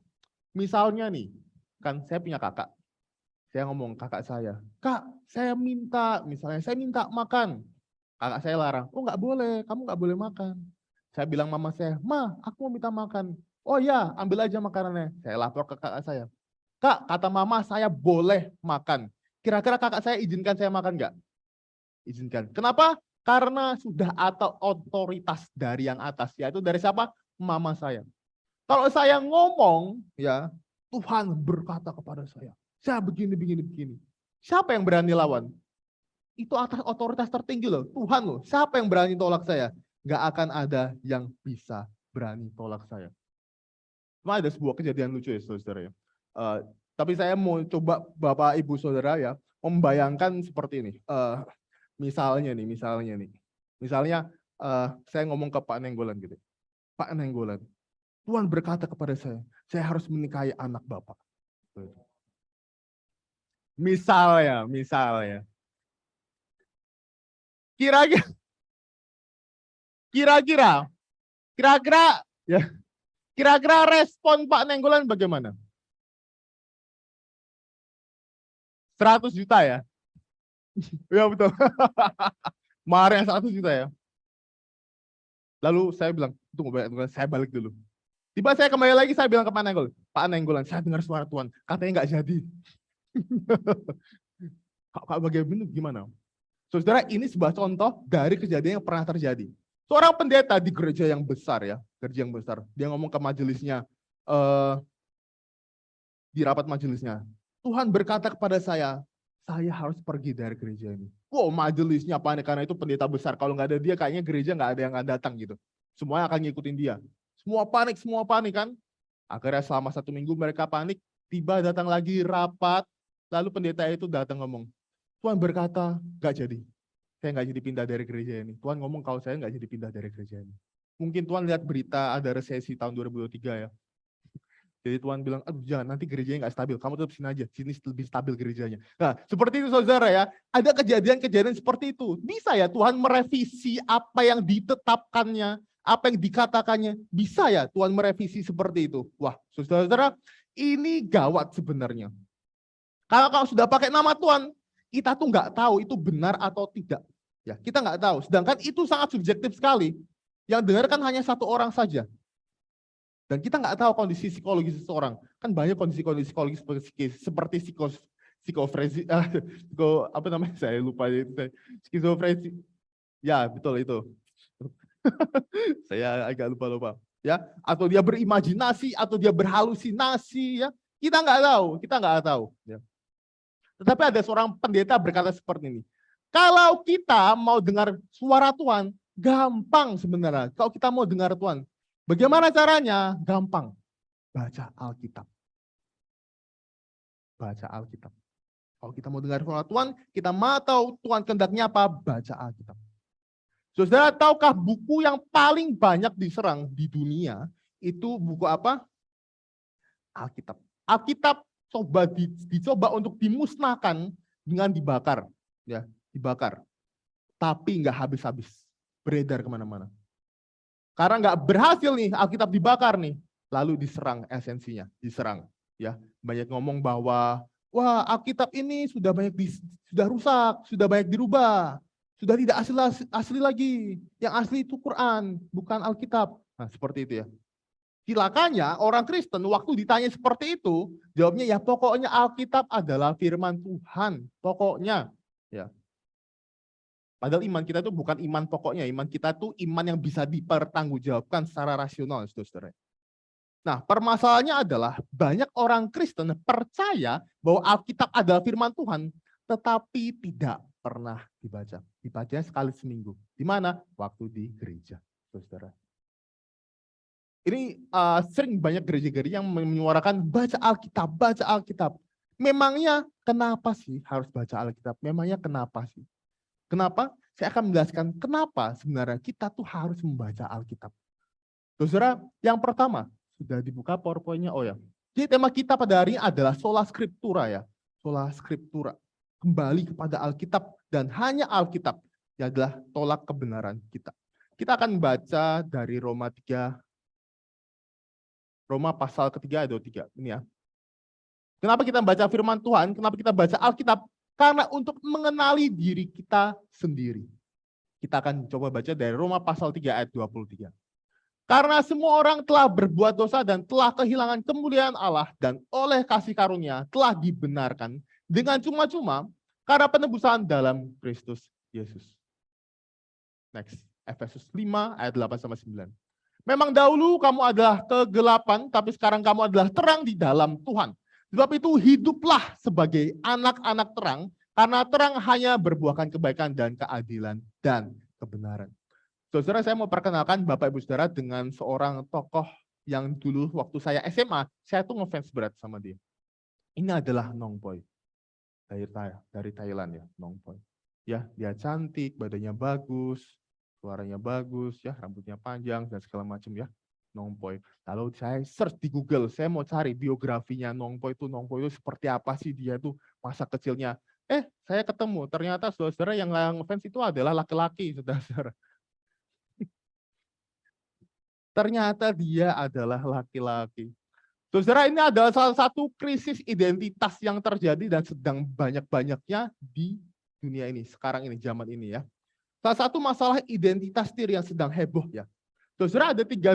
Misalnya nih, kan saya punya kakak. Saya ngomong kakak saya, Kak, saya minta, misalnya saya minta makan. Kakak saya larang, oh nggak boleh, kamu nggak boleh makan. Saya bilang mama saya, Ma, aku mau minta makan. Oh ya, ambil aja makanannya. Saya lapor ke kakak saya. Kak, kata mama saya boleh makan. Kira-kira kakak saya izinkan saya makan nggak? Izinkan. Kenapa? Karena sudah atau otoritas dari yang atas, yaitu dari siapa? Mama saya. Kalau saya ngomong, ya Tuhan berkata kepada saya begini, begini, begini. Siapa yang berani lawan? Itu atas otoritas tertinggi loh, Tuhan loh. Siapa yang berani tolak saya? Nggak akan ada yang bisa berani tolak saya. Cuma ada sebuah kejadian lucu ya, saudara ya. Tapi saya mau coba Bapak Ibu Saudara ya, membayangkan seperti ini. Misalnya saya ngomong ke Pak Nenggolan gitu. Pak Nenggolan, Tuhan berkata kepada saya harus menikahi anak Bapak. Misalnya. Kira-kira respon Pak Nenggolan bagaimana? 100 juta ya? Ya betul. Mahar yang 100 juta ya. Lalu saya bilang, tunggu, saya balik dulu. Tiba saya kembali lagi, saya bilang ke Pak Nenggolan, saya dengar suara Tuhan, katanya nggak jadi. Kak bagaimana gimana? Saudara, ini sebuah contoh dari kejadian yang pernah terjadi. Seorang pendeta di gereja yang besar ya, dia ngomong ke majelisnya, di rapat majelisnya, Tuhan berkata kepada saya harus pergi dari gereja ini. Wow, majelisnya panik karena itu pendeta besar. Kalau nggak ada dia, kayaknya gereja nggak ada yang akan datang gitu. Semuanya akan ngikutin dia. Semua panik kan. Akhirnya selama 1 minggu mereka panik. Tiba datang lagi rapat. Lalu pendeta itu datang ngomong, Tuhan berkata nggak jadi. Saya nggak jadi pindah dari gereja ini. Tuhan ngomong kalau saya nggak jadi pindah dari gereja ini. Mungkin Tuhan lihat berita ada resesi tahun 2023 ya. Jadi Tuhan bilang, aduh jangan, nanti gerejanya nggak stabil. Kamu tetap sini aja, sini lebih stabil gerejanya. Nah, seperti itu saudara ya. Ada kejadian-kejadian seperti itu. Bisa ya Tuhan merevisi apa yang ditetapkannya, apa yang dikatakannya. Bisa ya Tuhan merevisi seperti itu. Wah, saudara-saudara, ini gawat sebenarnya. Kalau sudah pakai nama Tuhan, kita tuh nggak tahu itu benar atau tidak. Ya, kita nggak tahu. Sedangkan itu sangat subjektif sekali. Yang dengar kan hanya satu orang saja. Dan kita nggak tahu kondisi psikologis seseorang. Kan banyak kondisi-kondisi psikologis seperti skizofrenia, apa namanya? Saya lupa itu. Skizofrenia. Ya, betul itu. Saya agak lupa. Ya, atau dia berimajinasi atau dia berhalusinasi ya. Kita nggak tahu, ya. Tetapi ada seorang pendeta berkata seperti ini. Kalau kita mau dengar suara Tuhan, gampang sebenarnya. Kalau kita mau dengar Tuhan, bagaimana caranya? Gampang. Baca Alkitab. Kalau kita mau dengar suara Tuhan, kita mau tahu Tuhan kehendaknya apa? Baca Alkitab. Saudara, tahukah buku yang paling banyak diserang di dunia itu buku apa? Alkitab. Alkitab dicoba untuk dimusnahkan dengan dibakar. Ya, dibakar. Tapi nggak habis-habis. Beredar kemana-mana. Karena nggak berhasil nih Alkitab dibakar nih, lalu diserang esensinya, diserang. Ya, banyak ngomong bahwa wah Alkitab ini sudah rusak, sudah banyak dirubah, sudah tidak asli lagi. Yang asli itu Quran, bukan Alkitab. Nah seperti itu ya. Silakannya orang Kristen waktu ditanya seperti itu, jawabnya ya pokoknya Alkitab adalah firman Tuhan, pokoknya. Ya. Padahal iman kita itu bukan iman pokoknya, iman kita itu iman yang bisa dipertanggungjawabkan secara rasional, saudara. Nah, permasalahannya adalah banyak orang Kristen percaya bahwa Alkitab adalah firman Tuhan, tetapi tidak pernah dibaca. Dibacanya sekali seminggu. Di mana? Waktu di gereja, saudara. Ini sering banyak gereja-gereja yang menyuarakan baca Alkitab. Memangnya kenapa sih harus baca Alkitab? Memangnya kenapa sih? Kenapa? Saya akan menjelaskan kenapa sebenarnya kita tuh harus membaca Alkitab. Saudara, yang pertama, sudah dibuka PowerPoint-nya? Oh ya. Jadi tema kita pada hari ini adalah Sola Scriptura ya. Sola Scriptura. Kembali kepada Alkitab dan hanya Alkitab yang adalah tolak kebenaran kita. Kita akan baca dari Roma pasal ketiga ayat 23. Ini ya. Kenapa kita baca firman Tuhan? Kenapa kita baca Alkitab? Karena untuk mengenali diri kita sendiri. Kita akan coba baca dari Roma pasal 3 ayat 23. Karena semua orang telah berbuat dosa dan telah kehilangan kemuliaan Allah dan oleh kasih karunia telah dibenarkan dengan cuma-cuma karena penebusan dalam Kristus Yesus. Next, Efesus 5 ayat 8-9. Memang dahulu kamu adalah kegelapan, tapi sekarang kamu adalah terang di dalam Tuhan. Sebab itu hiduplah sebagai anak-anak terang, karena terang hanya berbuahkan kebaikan dan keadilan dan kebenaran. Saudara, saya mau perkenalkan Bapak Ibu Saudara dengan seorang tokoh yang dulu waktu saya SMA, saya tuh ngefans berat sama dia. Ini adalah Nong Poi. Dari Thailand ya, Nong Poi. Ya, dia cantik, badannya bagus, suaranya bagus, ya, rambutnya panjang dan segala macam ya. Nong Poi. Lalu saya search di Google, saya mau cari biografinya Nong Poi itu seperti apa sih dia itu masa kecilnya. Saya ketemu, ternyata saudara-saudara yang ngefans itu adalah laki-laki, saudara-saudara. Ternyata dia adalah laki-laki. Saudara, ini adalah salah satu krisis identitas yang terjadi dan sedang banyak-banyaknya di dunia ini, sekarang ini, zaman ini ya. Salah satu masalah identitas diri yang sedang heboh ya. Saudara, ada tiga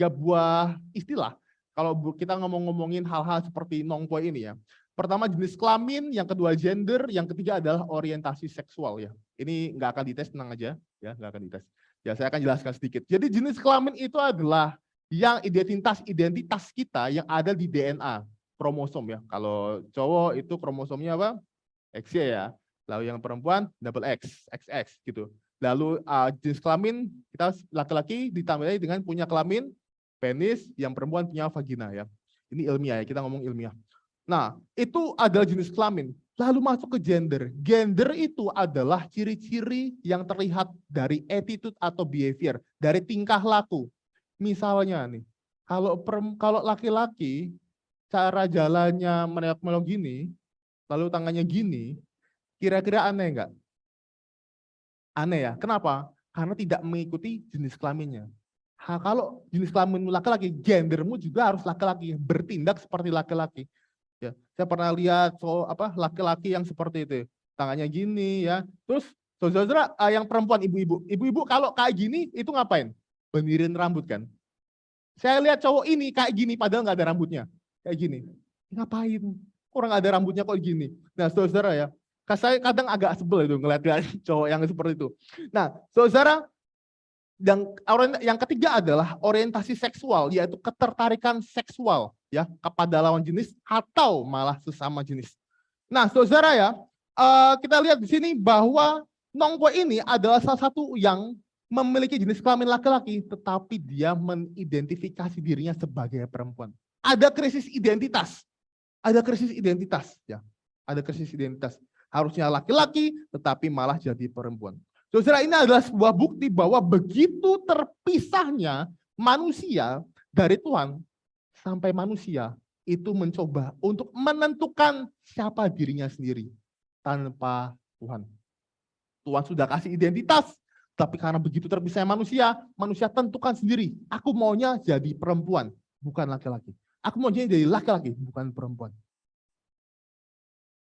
buah istilah kalau kita ngomongin hal-hal seperti Nong Poi ini ya. Pertama jenis kelamin, yang kedua gender, yang ketiga adalah orientasi seksual ya. Ini nggak akan dites, tenang aja ya, nggak akan dites. Ya, saya akan jelaskan sedikit. Jadi jenis kelamin itu adalah yang identitas kita yang ada di DNA, kromosom ya. Kalau cowok itu kromosomnya apa? XY ya. Lalu yang perempuan double X, XX gitu. Lalu jenis kelamin kita laki-laki ditambah dengan punya kelamin penis, yang perempuan punya vagina ya. Ini ilmiah ya, kita ngomong ilmiah. Nah, itu adalah jenis kelamin. Lalu masuk ke gender. Gender itu adalah ciri-ciri yang terlihat dari attitude atau behavior, dari tingkah laku. Misalnya nih, kalau laki-laki cara jalannya melok-melok gini, lalu tangannya gini, kira-kira aneh enggak? Aneh ya. Kenapa? Karena tidak mengikuti jenis kelaminnya. Kalau jenis kelamin laki-laki, gendermu juga harus laki-laki, bertindak seperti laki-laki. Ya, saya pernah lihat laki-laki yang seperti itu, tangannya gini ya. Terus saudara yang perempuan, ibu-ibu kalau kayak gini itu ngapain? Benirin rambut kan. Saya lihat cowok ini kayak gini padahal nggak ada rambutnya, kayak gini. Ngapain? Orang ada rambutnya kok gini. Nah, saudara ya, saya kadang agak sebel itu ngeliat cowok yang seperti itu. Nah, saudara, yang ketiga adalah orientasi seksual, yaitu ketertarikan seksual ya kepada lawan jenis atau malah sesama jenis. Nah, saudara ya, kita lihat di sini bahwa Nong Poi ini adalah salah satu yang memiliki jenis kelamin laki-laki, tetapi dia mengidentifikasi dirinya sebagai perempuan. Ada krisis identitas, ya, ada krisis identitas. Harusnya laki-laki, tetapi malah jadi perempuan. Saudara, ini adalah sebuah bukti bahwa begitu terpisahnya manusia dari Tuhan, sampai manusia itu mencoba untuk menentukan siapa dirinya sendiri tanpa Tuhan. Tuhan sudah kasih identitas, tapi karena begitu terpisahnya manusia tentukan sendiri. Aku maunya jadi perempuan, bukan laki-laki. Aku maunya jadi laki-laki, bukan perempuan.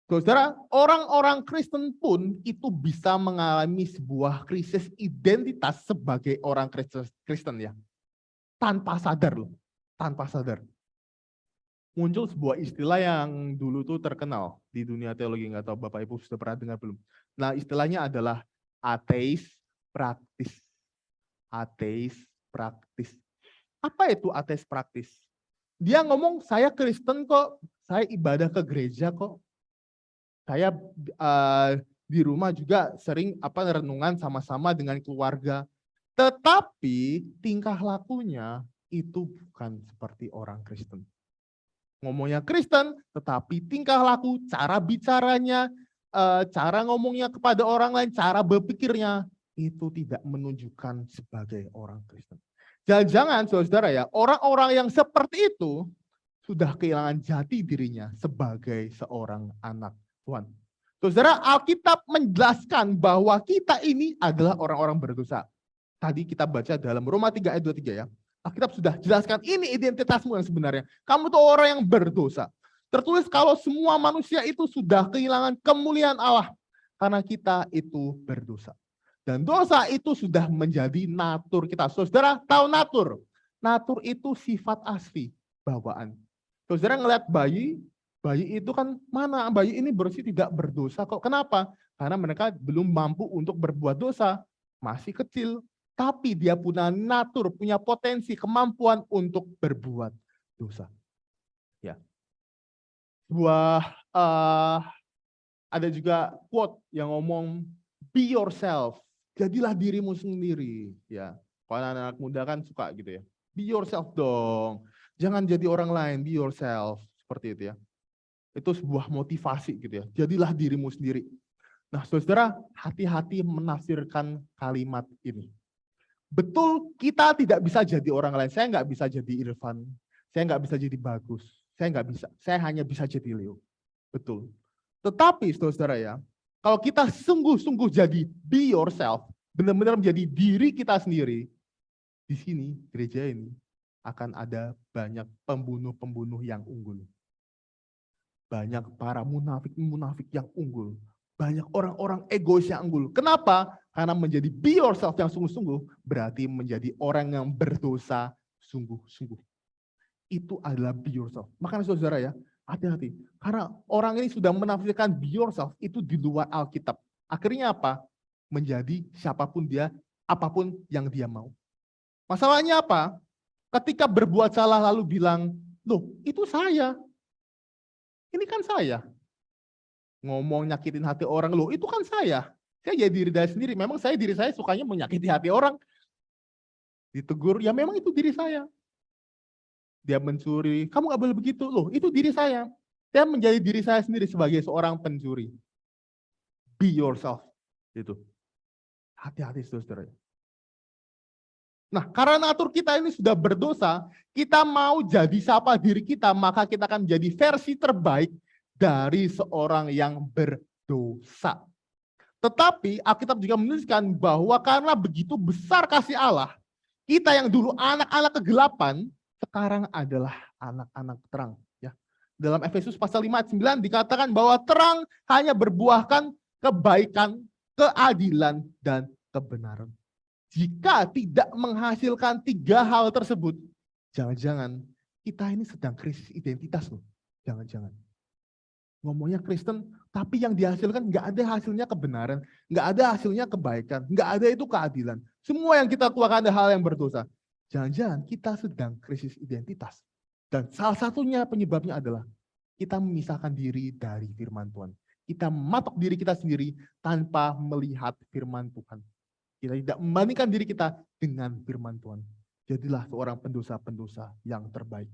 Saudara, orang-orang Kristen pun itu bisa mengalami sebuah krisis identitas sebagai orang Kristen ya. Tanpa sadar loh, tanpa sadar. Muncul sebuah istilah yang dulu tuh terkenal di dunia teologi, nggak tahu Bapak Ibu sudah pernah dengar belum. Nah, istilahnya adalah ateis praktis. Ateis praktis. Apa itu ateis praktis? Dia ngomong, saya Kristen kok, saya ibadah ke gereja kok. Saya di rumah juga sering renungan sama-sama dengan keluarga. Tetapi tingkah lakunya itu bukan seperti orang Kristen. Ngomongnya Kristen, tetapi tingkah laku, cara bicaranya, cara ngomongnya kepada orang lain, cara berpikirnya, itu tidak menunjukkan sebagai orang Kristen. Jangan-jangan saudara ya, orang-orang yang seperti itu sudah kehilangan jati dirinya sebagai seorang anak Tuhan. Saudara, Alkitab menjelaskan bahwa kita ini adalah orang-orang berdosa. Tadi kita baca dalam Roma 3 ayat 23 ya. Alkitab sudah jelaskan ini identitasmu yang sebenarnya. Kamu tuh orang yang berdosa. Tertulis kalau semua manusia itu sudah kehilangan kemuliaan Allah karena kita itu berdosa. Dan dosa itu sudah menjadi natur kita. Saudara tahu natur? Natur itu sifat asli, bawaan. Saudara ngelihat bayi itu kan mana? Bayi ini bersih tidak berdosa kok. Kenapa? Karena mereka belum mampu untuk berbuat dosa. Masih kecil. Tapi dia punya natur, punya potensi, kemampuan untuk berbuat dosa. Ya. Ada juga quote yang ngomong, be yourself. Jadilah dirimu sendiri, ya. Kalau anak-anak muda kan suka gitu ya. Be yourself dong. Jangan jadi orang lain, be yourself. Seperti itu ya. Itu sebuah motivasi gitu ya. Jadilah dirimu sendiri. Nah, saudara, hati-hati menafsirkan kalimat ini. Betul, kita tidak bisa jadi orang lain. Saya nggak bisa jadi Irfan. Saya nggak bisa jadi Bagus. Saya nggak bisa. Saya hanya bisa jadi Leo. Betul. Tetapi, saudara ya, kalau kita sungguh-sungguh jadi be yourself, benar-benar menjadi diri kita sendiri, di sini, gereja ini, akan ada banyak pembunuh-pembunuh yang unggul. Banyak para munafik-munafik yang unggul. Banyak orang-orang egois yang unggul. Kenapa? Karena menjadi be yourself yang sungguh-sungguh, berarti menjadi orang yang berdosa sungguh-sungguh. Itu adalah be yourself. Makanya saudara ya, hati-hati. Karena orang ini sudah menafsirkan be yourself itu di luar Alkitab. Akhirnya apa? Menjadi siapapun dia, apapun yang dia mau. Masalahnya apa? Ketika berbuat salah lalu bilang, loh itu saya. Ini kan saya. Ngomong nyakitin hati orang, loh itu kan saya. Saya jadi diri saya sendiri. Memang diri saya sukanya menyakiti hati orang. Ditegur, ya memang itu diri saya. Dia mencuri, kamu gak boleh begitu. Loh, itu diri saya. Saya menjadi diri saya sendiri sebagai seorang pencuri. Be yourself. Itu. Hati-hati, saudara. Nah, karena natur kita ini sudah berdosa, kita mau jadi siapa diri kita, maka kita akan menjadi versi terbaik dari seorang yang berdosa. Tetapi Alkitab juga menuliskan bahwa karena begitu besar kasih Allah, kita yang dulu anak-anak kegelapan, sekarang adalah anak-anak terang. Ya. Dalam Efesus pasal 5 ayat 9 dikatakan bahwa terang hanya berbuahkan kebaikan, keadilan, dan kebenaran. Jika tidak menghasilkan 3 hal tersebut, jangan-jangan kita ini sedang krisis identitas loh. Jangan-jangan. Ngomongnya Kristen, tapi yang dihasilkan nggak ada hasilnya kebenaran, nggak ada hasilnya kebaikan, nggak ada itu keadilan. Semua yang kita keluarkan ada hal yang berdosa. Jangan-jangan kita sedang krisis identitas. Dan salah satunya penyebabnya adalah kita memisahkan diri dari firman Tuhan. Kita mematok diri kita sendiri tanpa melihat firman Tuhan. Kita tidak membandingkan diri kita dengan firman Tuhan. Jadilah seorang pendosa-pendosa yang terbaik.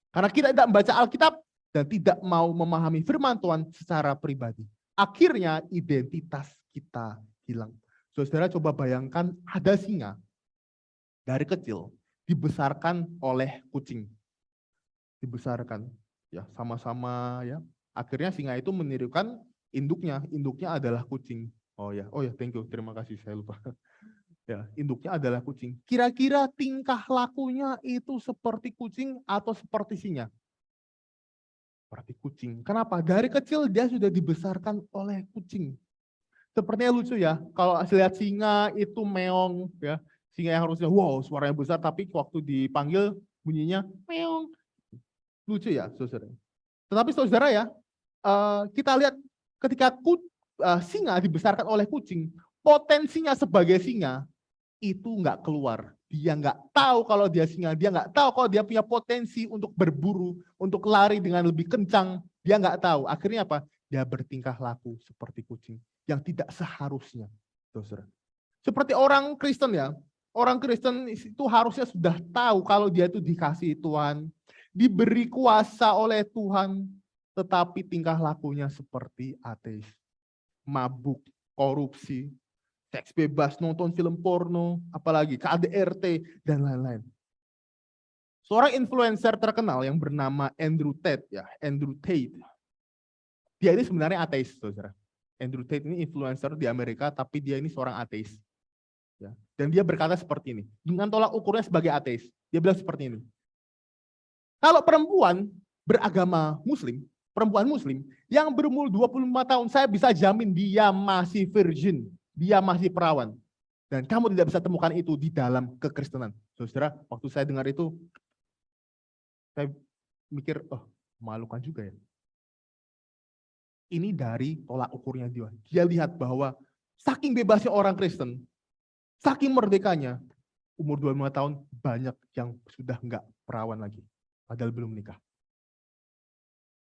Karena kita tidak membaca Alkitab dan tidak mau memahami firman Tuhan secara pribadi. Akhirnya identitas kita hilang. Saudara coba bayangkan ada singa dari kecil dibesarkan oleh kucing. Dibesarkan ya sama-sama ya. Akhirnya singa itu menirukan induknya. Induknya adalah kucing. Oh ya, thank you. Terima kasih, saya lupa. Ya, induknya adalah kucing. Kira-kira tingkah lakunya itu seperti kucing atau seperti singa? Seperti kucing. Kenapa? Dari kecil dia sudah dibesarkan oleh kucing. Sepertinya lucu ya, kalau lihat singa itu meong ya. Singa yang harusnya wow suaranya besar tapi waktu dipanggil bunyinya meong. Lucu ya, saudara. Tetapi saudara ya, kita lihat ketika singa dibesarkan oleh kucing, potensinya sebagai singa itu nggak keluar. Dia nggak tahu kalau dia singa, dia nggak tahu kalau dia punya potensi untuk berburu, untuk lari dengan lebih kencang. Dia nggak tahu. Akhirnya apa? Dia bertingkah laku seperti kucing yang tidak seharusnya. Saudara. Seperti orang Kristen ya. Orang Kristen itu harusnya sudah tahu kalau dia itu dikasihi Tuhan, diberi kuasa oleh Tuhan, tetapi tingkah lakunya seperti ateis. Mabuk, korupsi, seks bebas, nonton film porno, apalagi KDRT, dan lain-lain. Seorang influencer terkenal yang bernama Andrew Tate, ya, Andrew Tate. Dia ini sebenarnya ateis, saudara. Andrew Tate ini influencer di Amerika, tapi dia ini seorang ateis. Ya. Dan dia berkata seperti ini, dengan tolak ukurnya sebagai ateis. Dia bilang seperti ini. Kalau perempuan beragama Muslim, perempuan muslim yang berumur 25 tahun, saya bisa jamin dia masih virgin, dia masih perawan. Dan kamu tidak bisa temukan itu di dalam kekristenan. Saudara, waktu saya dengar itu, saya mikir, oh memalukan juga ya. Ini dari tolak ukurnya dia. Dia lihat bahwa saking bebasnya orang Kristen, saking merdekanya, umur 25 tahun banyak yang sudah enggak perawan lagi. Padahal belum menikah.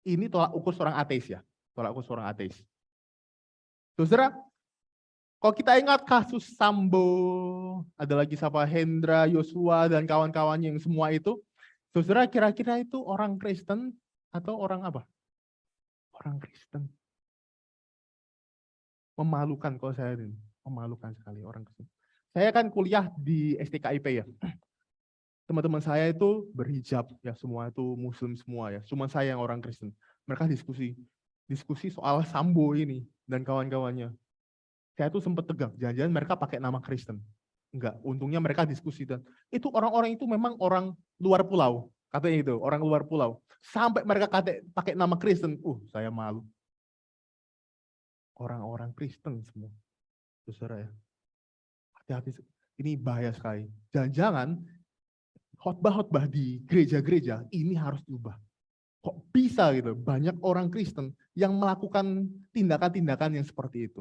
Ini tolak ukur seorang ateis ya. Tolak ukur seorang ateis. Saudara, kalau kita ingat kasus Sambo, ada lagi siapa Hendra, Yosua, dan kawan-kawannya yang semua itu, saudara kira-kira itu orang Kristen atau orang apa? Orang Kristen. Memalukan kalau saya ini. Memalukan sekali orang Kristen. Saya kan kuliah di STKIP ya. Teman-teman saya itu berhijab ya, semua itu muslim semua ya. Cuma saya yang orang Kristen. Mereka diskusi soal Sambo ini dan kawan-kawannya. Saya tuh sempat tegang, jangan-jangan mereka pakai nama Kristen. Enggak, untungnya mereka diskusi dan itu orang-orang itu memang orang luar pulau. Katanya itu, orang luar pulau. Sampai mereka pakai nama Kristen, saya malu. Orang-orang Kristen semua. Saudara ya. Hati-hati, ini bahaya sekali. Jangan-jangan khotbah-khotbah di gereja-gereja ini harus diubah. Kok bisa gitu? Banyak orang Kristen yang melakukan tindakan-tindakan yang seperti itu.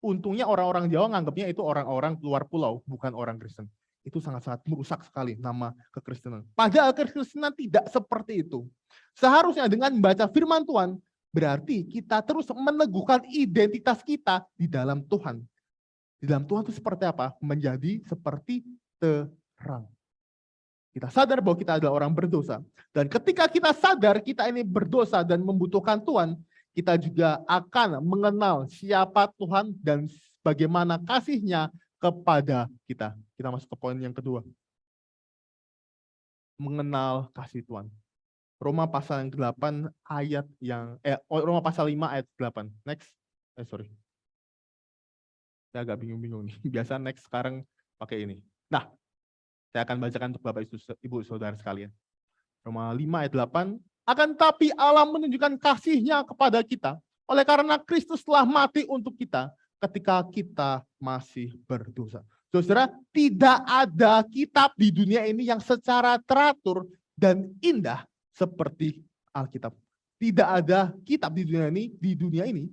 Untungnya orang-orang Jawa nganggapnya itu orang-orang luar pulau, bukan orang Kristen. Itu sangat-sangat merusak sekali nama kekristenan. Padahal kekristenan tidak seperti itu. Seharusnya dengan membaca firman Tuhan, berarti kita terus meneguhkan identitas kita di dalam Tuhan. Di dalam Tuhan itu seperti apa? Menjadi seperti terang. Kita sadar bahwa kita adalah orang berdosa. Dan ketika kita sadar kita ini berdosa dan membutuhkan Tuhan, kita juga akan mengenal siapa Tuhan dan bagaimana kasih-Nya kepada kita. Kita masuk ke poin yang kedua. Mengenal kasih Tuhan. Roma pasal yang 8 ayat yang Roma pasal 5 ayat 8. Next. Saya agak bingung-bingung nih. Biasa next sekarang pakai ini. Nah, saya akan bacakan untuk Bapak Ibu Saudara sekalian. Roma 5 ayat 8. Akan tapi Allah menunjukkan kasih-Nya kepada kita oleh karena Kristus telah mati untuk kita ketika kita masih berdosa. Saudara, tidak ada kitab di dunia ini yang secara teratur dan indah seperti Alkitab. Tidak ada kitab di dunia ini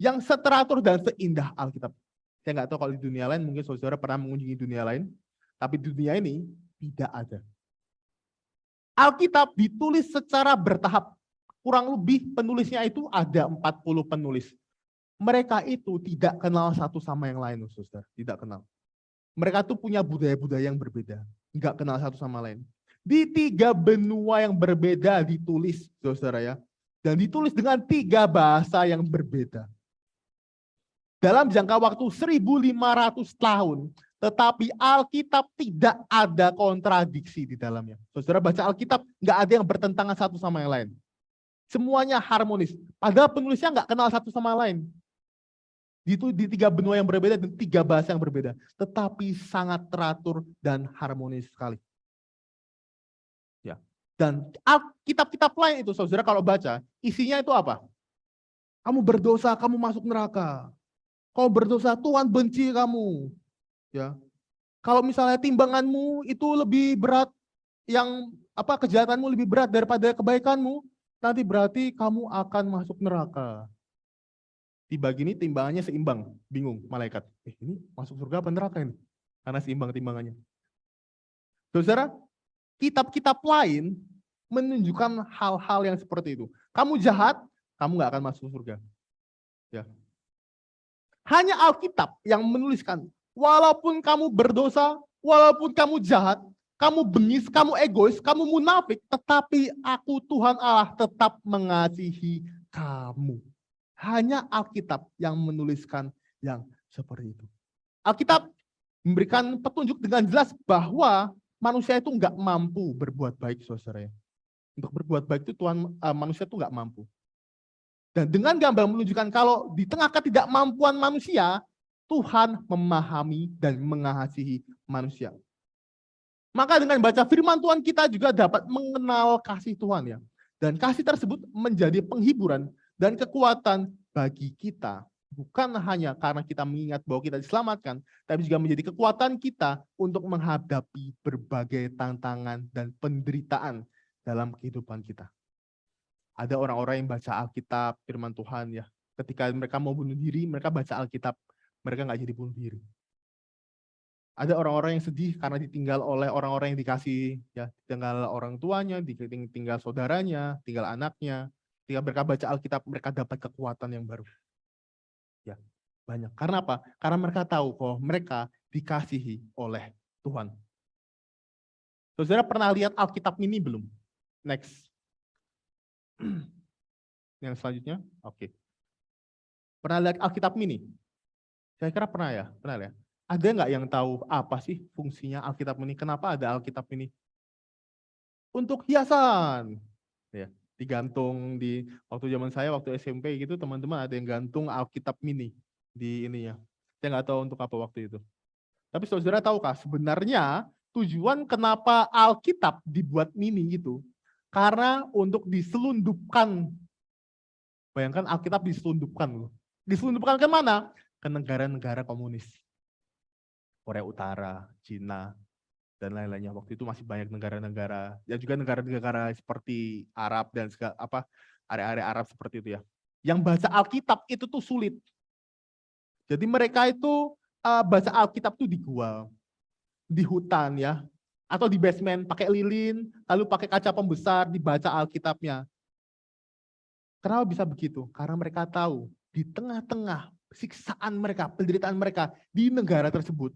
yang seteratur dan seindah Alkitab. Saya nggak tahu kalau di dunia lain, mungkin saudara pernah mengunjungi dunia lain, tapi di dunia ini tidak ada. Alkitab ditulis secara bertahap. Kurang lebih penulisnya itu ada 40 penulis. Mereka itu tidak kenal satu sama yang lain, saudara. Tidak kenal. Mereka tuh punya budaya-budaya yang berbeda. Nggak kenal satu sama lain. Di 3 benua yang berbeda ditulis, saudara ya. Dan ditulis dengan 3 bahasa yang berbeda. Dalam jangka waktu 1.500 tahun, tetapi Alkitab tidak ada kontradiksi di dalamnya. Saudara baca Alkitab, nggak ada yang bertentangan satu sama yang lain. Semuanya harmonis. Padahal penulisnya nggak kenal satu sama lain. Itu di 3 benua yang berbeda dan 3 bahasa yang berbeda. Tetapi sangat teratur dan harmonis sekali. Ya. Dan kitab-kitab lain itu, saudara kalau baca, isinya itu apa? Kamu berdosa, kamu masuk neraka. Kalau berdosa, Tuhan benci kamu. Ya. Kalau misalnya timbanganmu itu lebih berat, kejahatanmu lebih berat daripada kebaikanmu, nanti berarti kamu akan masuk neraka. Tiba gini timbangannya seimbang, bingung malaikat. Ini masuk surga apa neraka ini? Karena seimbang timbangannya. Saudara, kitab-kitab lain menunjukkan hal-hal yang seperti itu. Kamu jahat, kamu nggak akan masuk surga. Ya. Hanya Alkitab yang menuliskan, walaupun kamu berdosa, walaupun kamu jahat, kamu bengis, kamu egois, kamu munafik, tetapi aku Tuhan Allah tetap mengasihi kamu. Hanya Alkitab yang menuliskan yang seperti itu. Alkitab memberikan petunjuk dengan jelas bahwa manusia itu nggak mampu berbuat baik, saudara. Untuk berbuat baik itu manusia itu nggak mampu. Dan dengan gambar menunjukkan kalau di tengah ketidakmampuan manusia, Tuhan memahami dan mengasihi manusia. Maka dengan baca firman Tuhan kita juga dapat mengenal kasih Tuhan ya. Dan kasih tersebut menjadi penghiburan dan kekuatan bagi kita. Bukan hanya karena kita mengingat bahwa kita diselamatkan, tapi juga menjadi kekuatan kita untuk menghadapi berbagai tantangan dan penderitaan dalam kehidupan kita. Ada orang-orang yang baca Alkitab, firman Tuhan ya. Ketika mereka mau bunuh diri, mereka baca Alkitab, mereka nggak jadi bunuh diri. Ada orang-orang yang sedih karena ditinggal oleh orang-orang yang dikasih, ya, ditinggal orang tuanya, ditinggal saudaranya, tinggal anaknya. Ketika mereka baca Alkitab, mereka dapat kekuatan yang baru. Ya, banyak. Karena apa? Karena mereka tahu bahwa mereka dikasihi oleh Tuhan. Saudara pernah lihat Alkitab mini belum? Next. Yang selanjutnya, oke. Pernah lihat Alkitab mini? Saya kira pernah ya, pernah ya. Ada nggak yang tahu apa sih fungsinya Alkitab mini? Kenapa ada Alkitab mini? Untuk hiasan. Ya, digantung di waktu zaman saya, waktu SMP gitu, teman-teman ada yang gantung Alkitab mini di ininya. Saya nggak tahu untuk apa waktu itu. Tapi saudara tahukah sebenarnya tujuan kenapa Alkitab dibuat mini gitu? Karena untuk diselundupkan. Bayangkan Alkitab diselundupkan. Diselundupkan ke mana? Ke negara-negara komunis. Korea Utara, Cina, dan lain-lainnya. Waktu itu masih banyak negara-negara, ya juga negara-negara seperti Arab dan area-area Arab seperti itu ya. Yang baca Alkitab itu tuh sulit. Jadi mereka itu baca Alkitab tuh di gua, di hutan ya, atau di basement pakai lilin, lalu pakai kaca pembesar dibaca Alkitabnya. Kenapa bisa begitu? Karena mereka tahu di tengah-tengah siksaan mereka, penderitaan mereka di negara tersebut,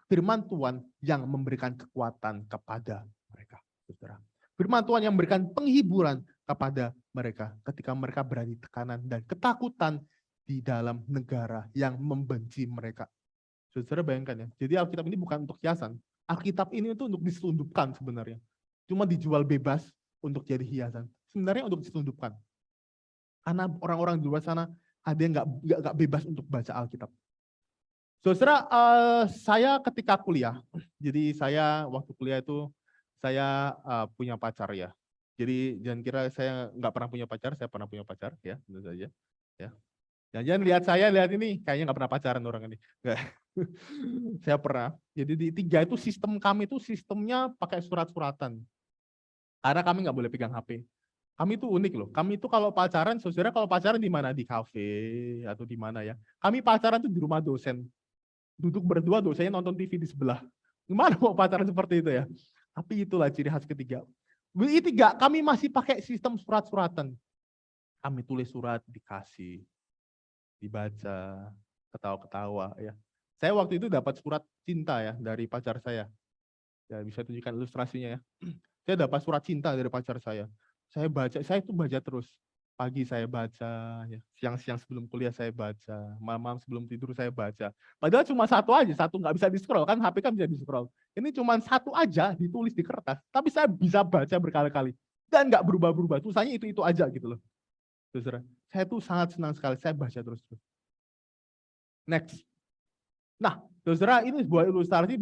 firman Tuhan yang memberikan kekuatan kepada mereka. Saudara. Firman Tuhan yang memberikan penghiburan kepada mereka ketika mereka berada di tekanan dan ketakutan di dalam negara yang membenci mereka. Saudara bayangkan ya, jadi Alkitab ini bukan untuk hiasan. Alkitab ini itu untuk diselundupkan sebenarnya. Cuma dijual bebas untuk jadi hiasan. Sebenarnya untuk diselundupkan. Karena orang-orang di luar sana ada yang nggak bebas untuk baca Alkitab. Saudara, saya ketika kuliah, jadi saya waktu kuliah itu saya punya pacar ya. Jadi jangan kira saya nggak pernah punya pacar, saya pernah punya pacar ya, tentu saja. Ya. Jangan lihat saya, lihat ini, kayaknya nggak pernah pacaran orang ini. Nggak. Saya pernah. Jadi di 3 itu sistem kami itu sistemnya pakai surat-suratan. Karena kami nggak boleh pegang HP. Kami itu unik loh. Kami itu kalau pacaran, saudara kalau pacaran di mana? Di kafe atau di mana ya? Kami pacaran tuh di rumah dosen. Duduk berdua, dosennya nonton TV di sebelah. Gimana mau pacaran seperti itu ya? Tapi itulah ciri khas ketiga. Ketiga, kami masih pakai sistem surat-suratan. Kami tulis surat, dikasih, dibaca, ketawa-ketawa ya. Saya waktu itu dapat surat cinta ya dari pacar saya. Ya bisa tunjukkan ilustrasinya ya. Saya dapat surat cinta dari pacar saya. Saya baca, saya itu baca terus. Pagi saya baca, ya. Siang-siang sebelum kuliah saya baca, malam-malam sebelum tidur saya baca. Padahal cuma satu aja, satu nggak bisa di-scroll, kan HP kan bisa di-scroll. Ini cuma satu aja ditulis di kertas, tapi saya bisa baca berkali-kali. Dan nggak berubah-berubah, tulisannya itu aja gitu loh. Saudara, saya tuh sangat senang sekali, saya baca terus. Next. Nah, saudara, ini sebuah ilustrasi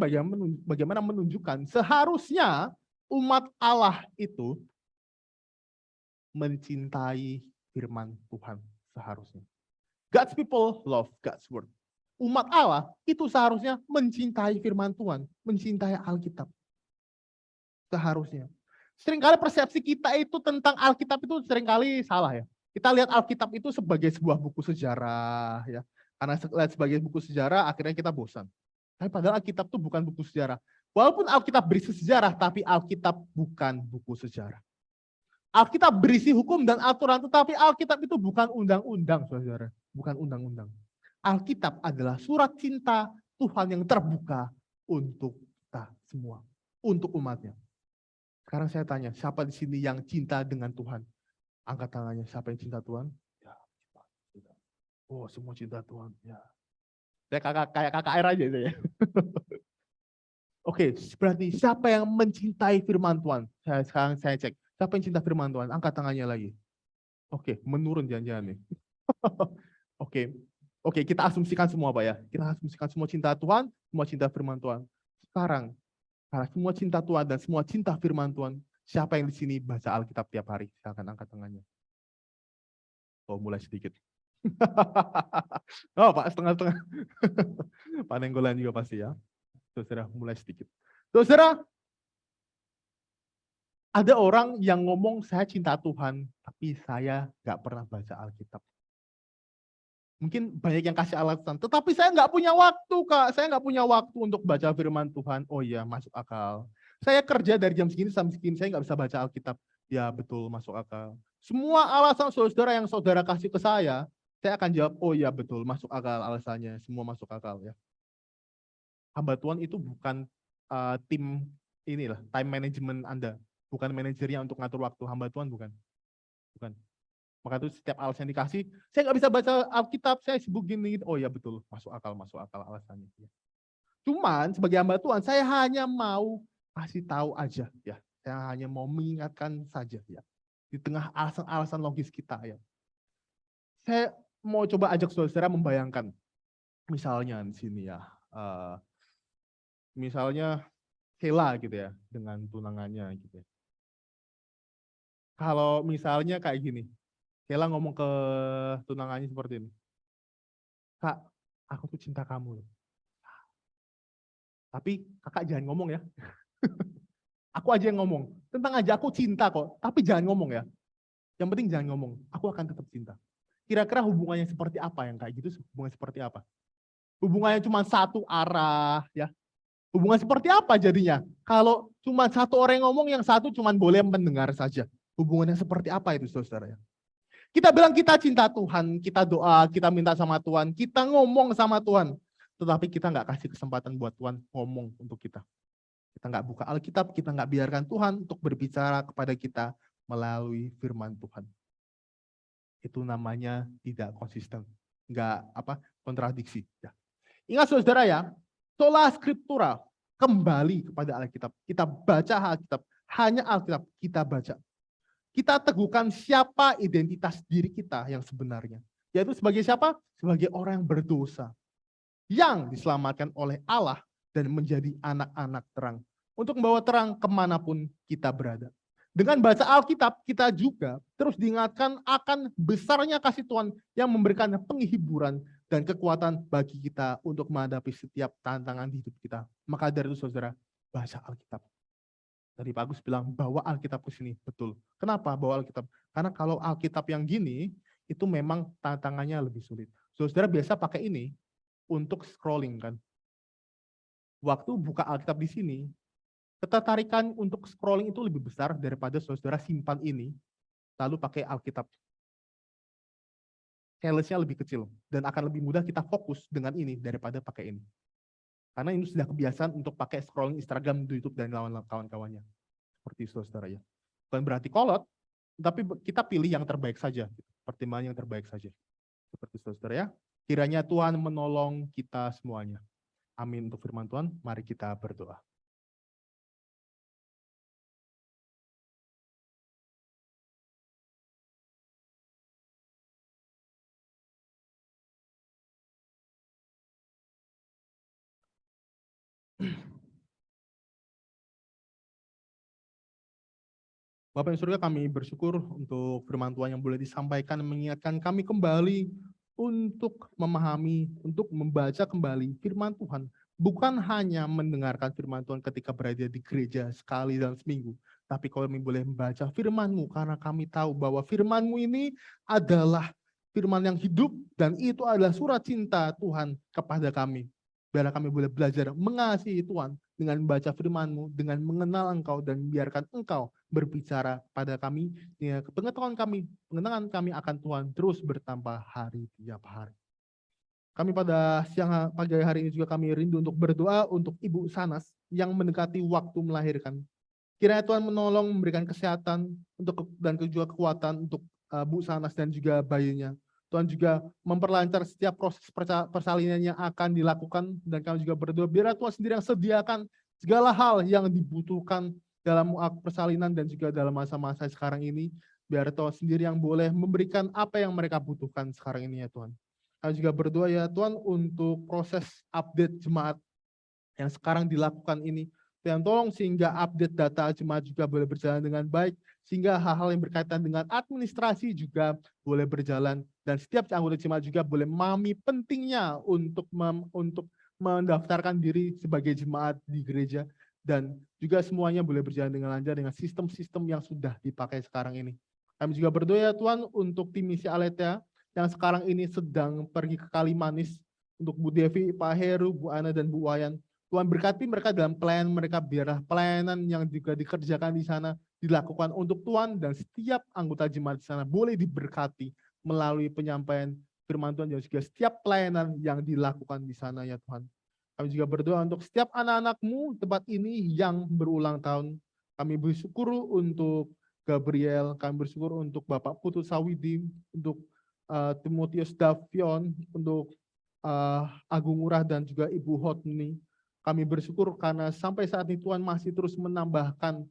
bagaimana menunjukkan seharusnya umat Allah itu mencintai firman Tuhan seharusnya. God's people love God's word. Umat Allah itu seharusnya mencintai firman Tuhan, mencintai Alkitab. Seharusnya. Seringkali persepsi kita itu tentang Alkitab itu seringkali salah ya. Kita lihat Alkitab itu sebagai sebuah buku sejarah ya. Karena lihat sebagai buku sejarah akhirnya kita bosan. Tapi padahal Alkitab itu bukan buku sejarah. Walaupun Alkitab berisi sejarah, tapi Alkitab bukan buku sejarah. Alkitab berisi hukum dan aturan, tetapi Alkitab itu bukan undang-undang, saudara. Bukan undang-undang. Alkitab adalah surat cinta Tuhan yang terbuka untuk kita semua. Untuk umatnya. Sekarang saya tanya, siapa di sini yang cinta dengan Tuhan? Angkat tangannya, siapa yang cinta Tuhan? Ya, cinta. Oh, semua cinta Tuhan. Ya. Saya kayak KKR aja saya. Oke, berarti siapa yang mencintai firman Tuhan? Sekarang saya cek. Siapa yang cinta firman Tuhan? Angkat tangannya lagi. Oke, menurun jangan-jangan nih. Oke, kita asumsikan semua Pak ya. Kita asumsikan semua cinta Tuhan, semua cinta firman Tuhan. Sekarang, karena semua cinta Tuhan dan semua cinta firman Tuhan, Siapa yang di sini baca Alkitab tiap hari? Silakan angkat tangannya. Oh, mulai sedikit. Oh, Pak, setengah-setengah. Pak Nenggolan juga pasti ya. Saudara, mulai sedikit. Saudara, ada orang yang ngomong saya cinta Tuhan, tapi saya nggak pernah baca Alkitab. Mungkin banyak yang kasih alasan, tetapi saya nggak punya waktu, Kak. Saya nggak punya waktu untuk baca firman Tuhan. Oh iya, masuk akal. Saya kerja dari jam segini sampai segini, saya nggak bisa baca Alkitab. Ya betul, masuk akal. Semua alasan saudara yang saudara kasih ke saya akan jawab, oh iya betul, masuk akal alasannya. Semua masuk akal ya. Hamba Tuhan itu bukan tim inilah, time management Anda. Bukan manajernya untuk ngatur waktu. Hamba Tuhan bukan. Bukan. Maka itu setiap alasan yang dikasih, saya nggak bisa baca Alkitab, saya sibuk gini. Oh ya betul, masuk akal alasannya. Cuman sebagai hamba Tuhan, saya hanya mau kasih tahu aja ya. Saya hanya mau mengingatkan saja ya. Di tengah alasan-alasan logis kita ya. Saya mau coba ajak saudara membayangkan. Misalnya di sini ya. Misalnya Sheila gitu ya, dengan tunangannya gitu ya. Kalau misalnya kayak gini, Sheila ngomong ke tunangannya seperti ini. Kak, aku tuh cinta kamu. Tapi kakak jangan ngomong ya. Aku aja yang ngomong. Tentang aja aku cinta kok, tapi jangan ngomong ya. Yang penting jangan ngomong, aku akan tetap cinta. Kira-kira hubungannya seperti apa yang kayak gitu? Hubungannya seperti apa? Hubungannya cuma satu arah ya. Hubungan seperti apa jadinya? Kalau cuma satu orang yang ngomong, yang satu cuma boleh mendengar saja. Hubungannya seperti apa itu saudara ya? Kita bilang kita cinta Tuhan, kita doa, kita minta sama Tuhan, kita ngomong sama Tuhan. Tetapi kita nggak kasih kesempatan buat Tuhan ngomong untuk kita. Kita nggak buka Alkitab, kita nggak biarkan Tuhan untuk berbicara kepada kita melalui firman Tuhan. Itu namanya tidak konsisten, nggak kontradiksi. Ya. Ingat saudara ya, sola scriptura, kembali kepada Alkitab. Kita baca Alkitab, hanya Alkitab kita baca. Kita teguhkan siapa identitas diri kita yang sebenarnya. Yaitu sebagai siapa? Sebagai orang yang berdosa. Yang diselamatkan oleh Allah dan menjadi anak-anak terang. Untuk membawa terang kemanapun kita berada. Dengan baca Alkitab, kita juga terus diingatkan akan besarnya kasih Tuhan yang memberikan penghiburan dan kekuatan bagi kita untuk menghadapi setiap tantangan di hidup kita. Maka dari itu saudara, baca Alkitab. Tadi Pak Agus bilang, bawa Alkitab ke sini. Betul. Kenapa bawa Alkitab? Karena kalau Alkitab yang gini, itu memang tantangannya lebih sulit. Saudara biasa pakai ini untuk scrolling kan. Waktu buka Alkitab di sini, ketertarikan untuk scrolling itu lebih besar daripada saudara simpan ini, lalu pakai Alkitab. Challenge-nya lebih kecil, dan akan lebih mudah kita fokus dengan ini daripada pakai ini. Karena ini sudah kebiasaan untuk pakai scrolling Instagram, YouTube, dan kawan-kawannya. Seperti itu, saudara ya. Bukan berarti kolot, tapi kita pilih yang terbaik saja. Pertimbangan yang terbaik saja. Seperti itu, saudara ya. Kiranya Tuhan menolong kita semuanya. Amin untuk firman Tuhan. Mari kita berdoa. Bapak yang surga, kami bersyukur untuk firman Tuhan yang boleh disampaikan, mengingatkan kami kembali untuk memahami, untuk membaca kembali firman Tuhan. Bukan hanya mendengarkan firman Tuhan ketika berada di gereja sekali dalam seminggu, tapi kami boleh membaca firman-Mu karena kami tahu bahwa firman-Mu ini adalah firman yang hidup dan itu adalah surat cinta Tuhan kepada kami. Biarlah kami boleh belajar mengasihi Tuhan dengan membaca firman-Mu, dengan mengenal Engkau dan biarkan Engkau berbicara pada kami, ya, pengenalan kami akan Tuhan terus bertambah hari tiap hari. Kami pada pagi hari ini juga kami rindu untuk berdoa untuk Ibu Sanas yang mendekati waktu melahirkan. Kiranya Tuhan menolong memberikan kesehatan dan juga kekuatan untuk Bu Sanas dan juga bayinya. Tuhan juga memperlancar setiap proses persalinan yang akan dilakukan dan kami juga berdoa biar Tuhan sendiri yang sediakan segala hal yang dibutuhkan dalam persalinan dan juga dalam masa-masa sekarang ini. Biar Tuhan sendiri yang boleh memberikan apa yang mereka butuhkan sekarang ini ya Tuhan. Kami juga berdoa ya Tuhan untuk proses update jemaat yang sekarang dilakukan ini. Dan tolong sehingga update data jemaat juga boleh berjalan dengan baik, sehingga hal-hal yang berkaitan dengan administrasi juga boleh berjalan, dan setiap anggota jemaat juga boleh memahami pentingnya untuk mendaftarkan diri sebagai jemaat di gereja, dan juga semuanya boleh berjalan dengan lancar dengan sistem-sistem yang sudah dipakai sekarang ini. Kami juga berdoa Tuhan untuk tim misi Aletheia yang sekarang ini sedang pergi ke Kalimanis, untuk Bu Devi, Pak Heru, Bu Ana, dan Bu Wayan. Tuhan berkati mereka dalam pelayanan mereka, biarlah pelayanan yang juga dikerjakan di sana dilakukan untuk Tuhan, dan setiap anggota jemaat di sana boleh diberkati melalui penyampaian firman Tuhan, dan juga setiap pelayanan yang dilakukan di sana ya Tuhan. Kami juga berdoa untuk setiap anak-anak-Mu tempat ini yang berulang tahun. Kami bersyukur untuk Gabriel, kami bersyukur untuk Bapak Putu Sawidi, untuk Timotius Davion, untuk Agung Ngurah, dan juga Ibu Hotni. Kami bersyukur karena sampai saat ini Tuhan masih terus menambahkan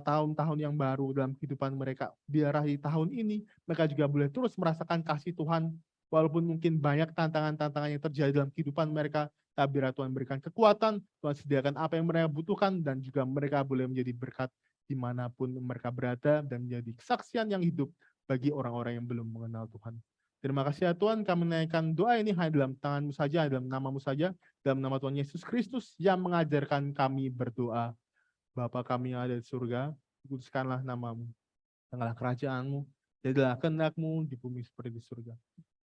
tahun-tahun yang baru dalam kehidupan mereka. Biarlah di tahun ini mereka juga boleh terus merasakan kasih Tuhan, walaupun mungkin banyak tantangan-tantangan yang terjadi dalam kehidupan mereka, tapi biarlah Tuhan berikan kekuatan, Tuhan sediakan apa yang mereka butuhkan, dan juga mereka boleh menjadi berkat dimanapun mereka berada, dan menjadi kesaksian yang hidup bagi orang-orang yang belum mengenal Tuhan. Terima kasih ya Tuhan, kami menaikkan doa ini hanya dalam tangan-Mu saja, dalam nama-Mu saja, dalam nama Tuhan Yesus Kristus yang mengajarkan kami berdoa. Bapa kami yang ada di surga, kuduskanlah nama-Mu, datanglah kerajaan-Mu, jadilah kehendak-Mu di bumi seperti di surga.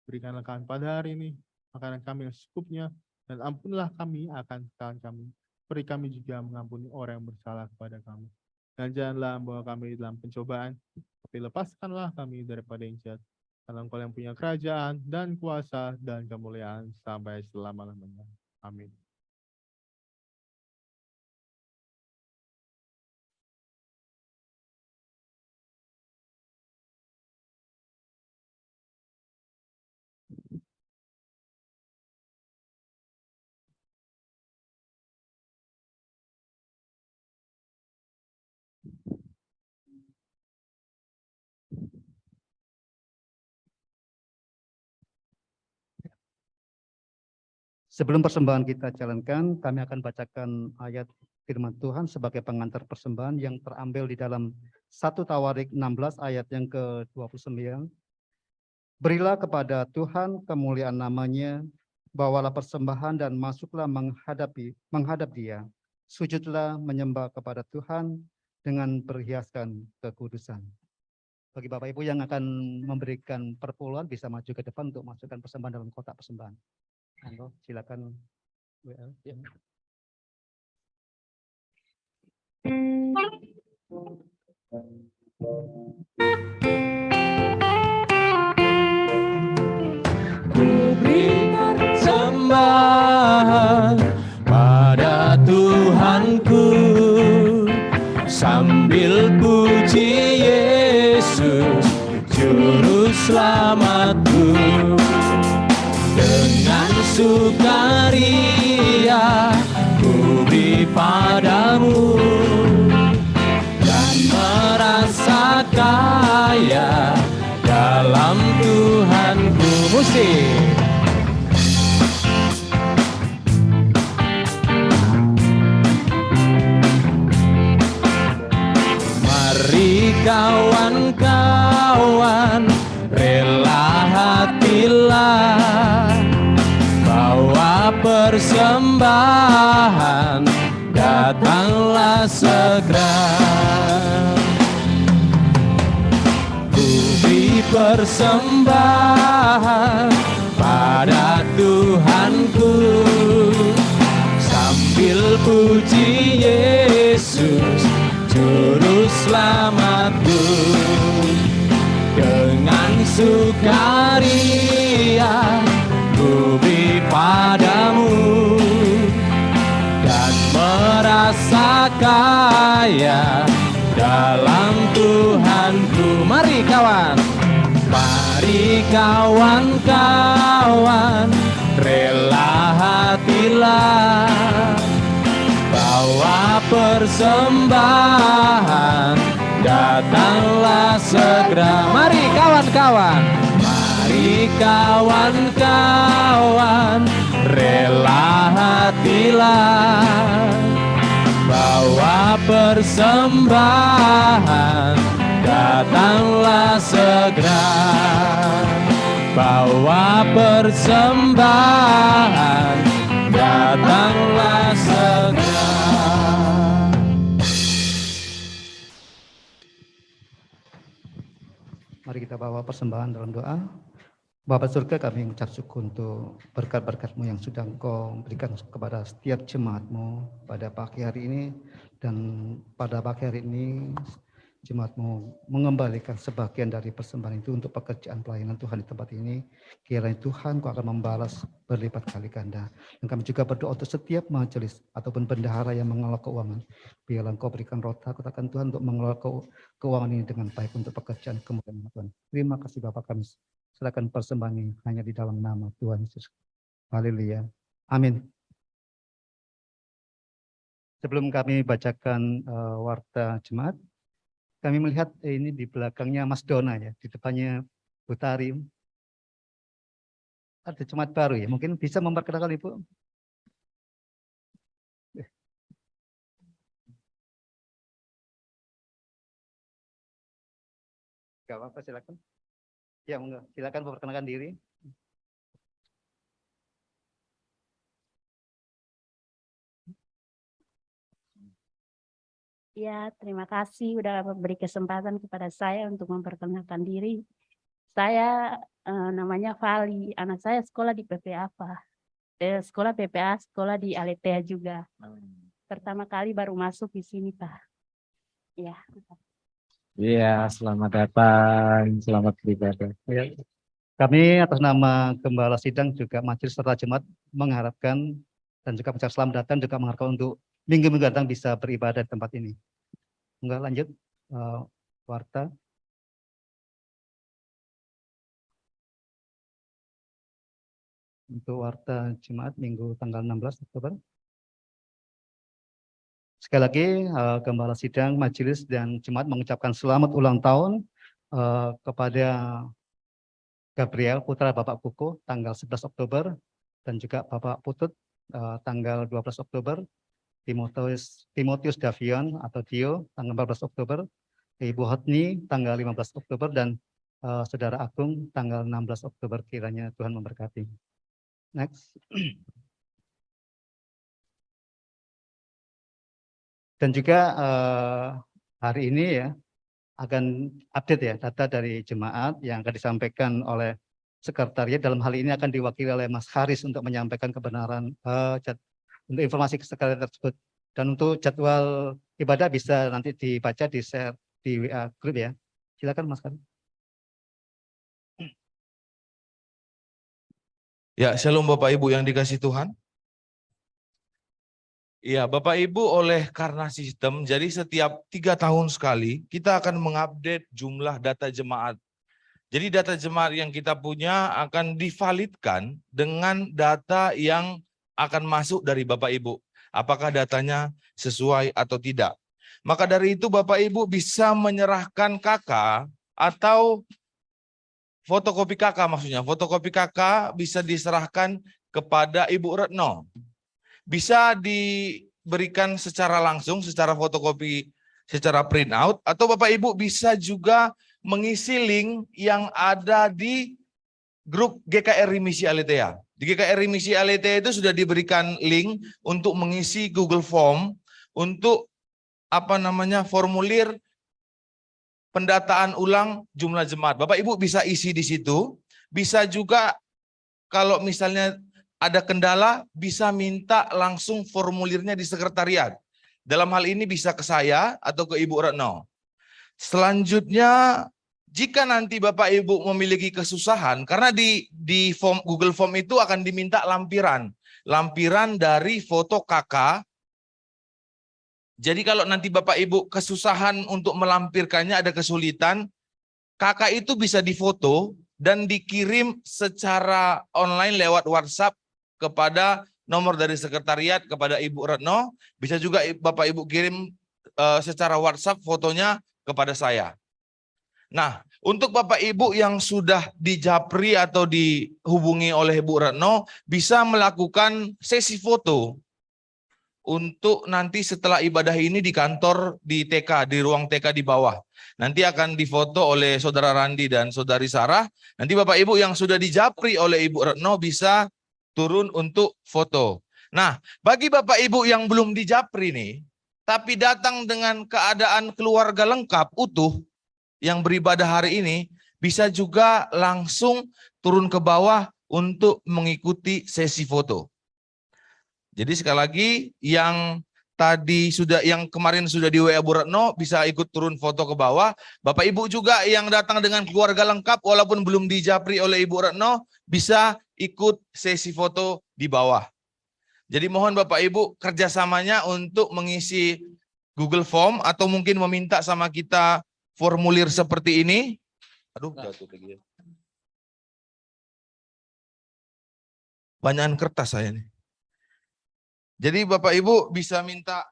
Berikanlah kami pada hari ini makanan kami yang secukupnya, dan ampunilah kami akan kesalahan kami, seperti kami juga mengampuni orang yang bersalah kepada kami. Dan janganlah membawa kami dalam pencobaan, tapi lepaskanlah kami daripada yang jahat. Karena Engkau yang punya kerajaan dan kuasa dan kemuliaan sampai selama-lamanya. Amin. Sebelum persembahan kita jalankan, kami akan bacakan ayat firman Tuhan sebagai pengantar persembahan yang terambil di dalam 1 Tawarik 16 ayat yang ke-29. Berilah kepada Tuhan kemuliaan namanya, bawalah persembahan dan masuklah menghadap Dia. Sujudlah menyembah kepada Tuhan dengan perhiasan kekudusan. Bagi Bapak Ibu yang akan memberikan perpuluhan bisa maju ke depan untuk masukkan persembahan dalam kotak persembahan. Silakan WL. Ya. Ku beri persembahan pada Tuhanku sambil puji Yesus Juru Selamatku. Dengan sukaria ku beri padamu dan merasa kaya dalam Tuhanku. Musik. Mari kawan-kawan, rela hatilah, bawa persembahan, datanglah segera. Ku beri persembahan pada Tuhanku sambil puji Yesus Juru Selamatku. Dengan sukaria ku beri padamu dan merasa kaya dalam Tuhanku. Mari kawan, mari kawan-kawan, rela hatilah, bawa persembahan, datanglah segera. Mari kawan-kawan, mari kawan-kawan, rela hatilah, persembahan, datanglah segera. Bawa persembahan, datanglah segera. Mari kita bawa persembahan dalam doa. Bapa surga, kami mengucap syukur untuk berkat-berkat-Mu yang sudah Engkau berikan kepada setiap jemaat-Mu pada pagi hari ini. Dan pada pagi hari ini jemaat-Mu mengembalikan sebagian dari persembahan itu untuk pekerjaan pelayanan Tuhan di tempat ini. Kiranya Tuhan Kau akan membalas berlipat kali ganda. Dan kami juga berdoa untuk setiap majelis ataupun bendahara yang mengelola keuangan. Biarlah Engkau berikan roh takut akan Tuhan untuk mengelola keuangan ini dengan baik untuk pekerjaan kemuliaan Tuhan. Terima kasih Bapak, kami serahkan persembahan ini hanya di dalam nama Tuhan Yesus. Haleluya. Amin. Sebelum kami bacakan warta jemaat, kami melihat ini di belakangnya Mas Dona ya, di depannya Bu Tari. Ada jemaat baru ya, mungkin bisa memperkenalkan Ibu. Gak apa-apa, silakan. Ya, silakan memperkenalkan diri. Ya, terima kasih udah memberi kesempatan kepada saya untuk memperkenalkan diri. Saya namanya Vali, anak saya sekolah di PPA, sekolah PPA, sekolah di Aletea juga. Pertama kali baru masuk di sini, Pak. Ya. Iya, selamat datang, selamat beribadah. Ya. Kami atas nama Gembala Sidang juga Majelis serta Jemaat mengharapkan dan juga mengucap selamat datang, juga mengharapkan untuk minggu-minggu datang bisa beribadah di tempat ini. Enggak, lanjut warta. Untuk warta Jemaat minggu tanggal 16 Oktober. Sekali lagi, Gembala Sidang, Majelis, dan Jemaat mengucapkan selamat ulang tahun kepada Gabriel, putra Bapak Kuko, tanggal 11 Oktober, dan juga Bapak Putut, tanggal 12 Oktober, Timotius Davion atau Dio, tanggal 14 Oktober, Ibu Hotni, tanggal 15 Oktober, dan Saudara Agung, tanggal 16 Oktober. Kiranya Tuhan memberkati. Next. Dan juga hari ini ya akan update ya data dari jemaat yang akan disampaikan oleh sekretariat. Dalam hal ini akan diwakili oleh Mas Haris untuk menyampaikan kebenaran untuk informasi ke sekretariat tersebut. Dan untuk jadwal ibadah bisa nanti dibaca di share di WA grup ya. Silakan Mas Haris. Ya, shalom Bapak Ibu yang dikasihi Tuhan. Iya, Bapak Ibu, oleh karena sistem, jadi setiap 3 tahun sekali kita akan mengupdate jumlah data jemaat. Jadi data jemaat yang kita punya akan divalidkan dengan data yang akan masuk dari Bapak Ibu. Apakah datanya sesuai atau tidak. Maka dari itu Bapak Ibu bisa menyerahkan KK atau fotokopi KK maksudnya. Fotokopi KK bisa diserahkan kepada Ibu Retno. Bisa diberikan secara langsung, secara fotokopi, secara print out, atau Bapak Ibu bisa juga mengisi link yang ada di grup GKR Remisi Aletea. Di GKR Remisi Aletea itu sudah diberikan link untuk mengisi Google Form untuk formulir pendataan ulang jumlah jemaat. Bapak Ibu bisa isi di situ, bisa juga kalau misalnya ada kendala, bisa minta langsung formulirnya di sekretariat. Dalam hal ini bisa ke saya atau ke Ibu Retno. Selanjutnya, jika nanti Bapak Ibu memiliki kesusahan, karena di form Google Form itu akan diminta lampiran. Lampiran dari foto KK. Jadi kalau nanti Bapak Ibu kesusahan untuk melampirkannya, ada kesulitan, KK itu bisa difoto dan dikirim secara online lewat WhatsApp kepada nomor dari sekretariat kepada Ibu Retno, bisa juga Bapak Ibu kirim secara WhatsApp fotonya kepada saya. Nah, untuk Bapak Ibu yang sudah dijapri atau dihubungi oleh Ibu Retno, bisa melakukan sesi foto untuk nanti setelah ibadah ini di kantor di TK, di ruang TK di bawah. Nanti akan difoto oleh Saudara Randi dan Saudari Sarah. Nanti Bapak Ibu yang sudah dijapri oleh Ibu Retno bisa turun untuk foto. Nah, bagi Bapak Ibu yang belum dijapri nih, tapi datang dengan keadaan keluarga lengkap, utuh, yang beribadah hari ini, bisa juga langsung turun ke bawah untuk mengikuti sesi foto. Jadi sekali lagi yang kemarin sudah di WA Bu Retno bisa ikut turun foto ke bawah. Bapak Ibu juga yang datang dengan keluarga lengkap walaupun belum dijapri oleh Ibu Retno bisa ikut sesi foto di bawah. Jadi mohon Bapak Ibu kerjasamanya untuk mengisi Google Form atau mungkin meminta sama kita formulir seperti ini. Aduh, jatuh lagi. Banyakan kertas saya nih. Jadi Bapak Ibu bisa minta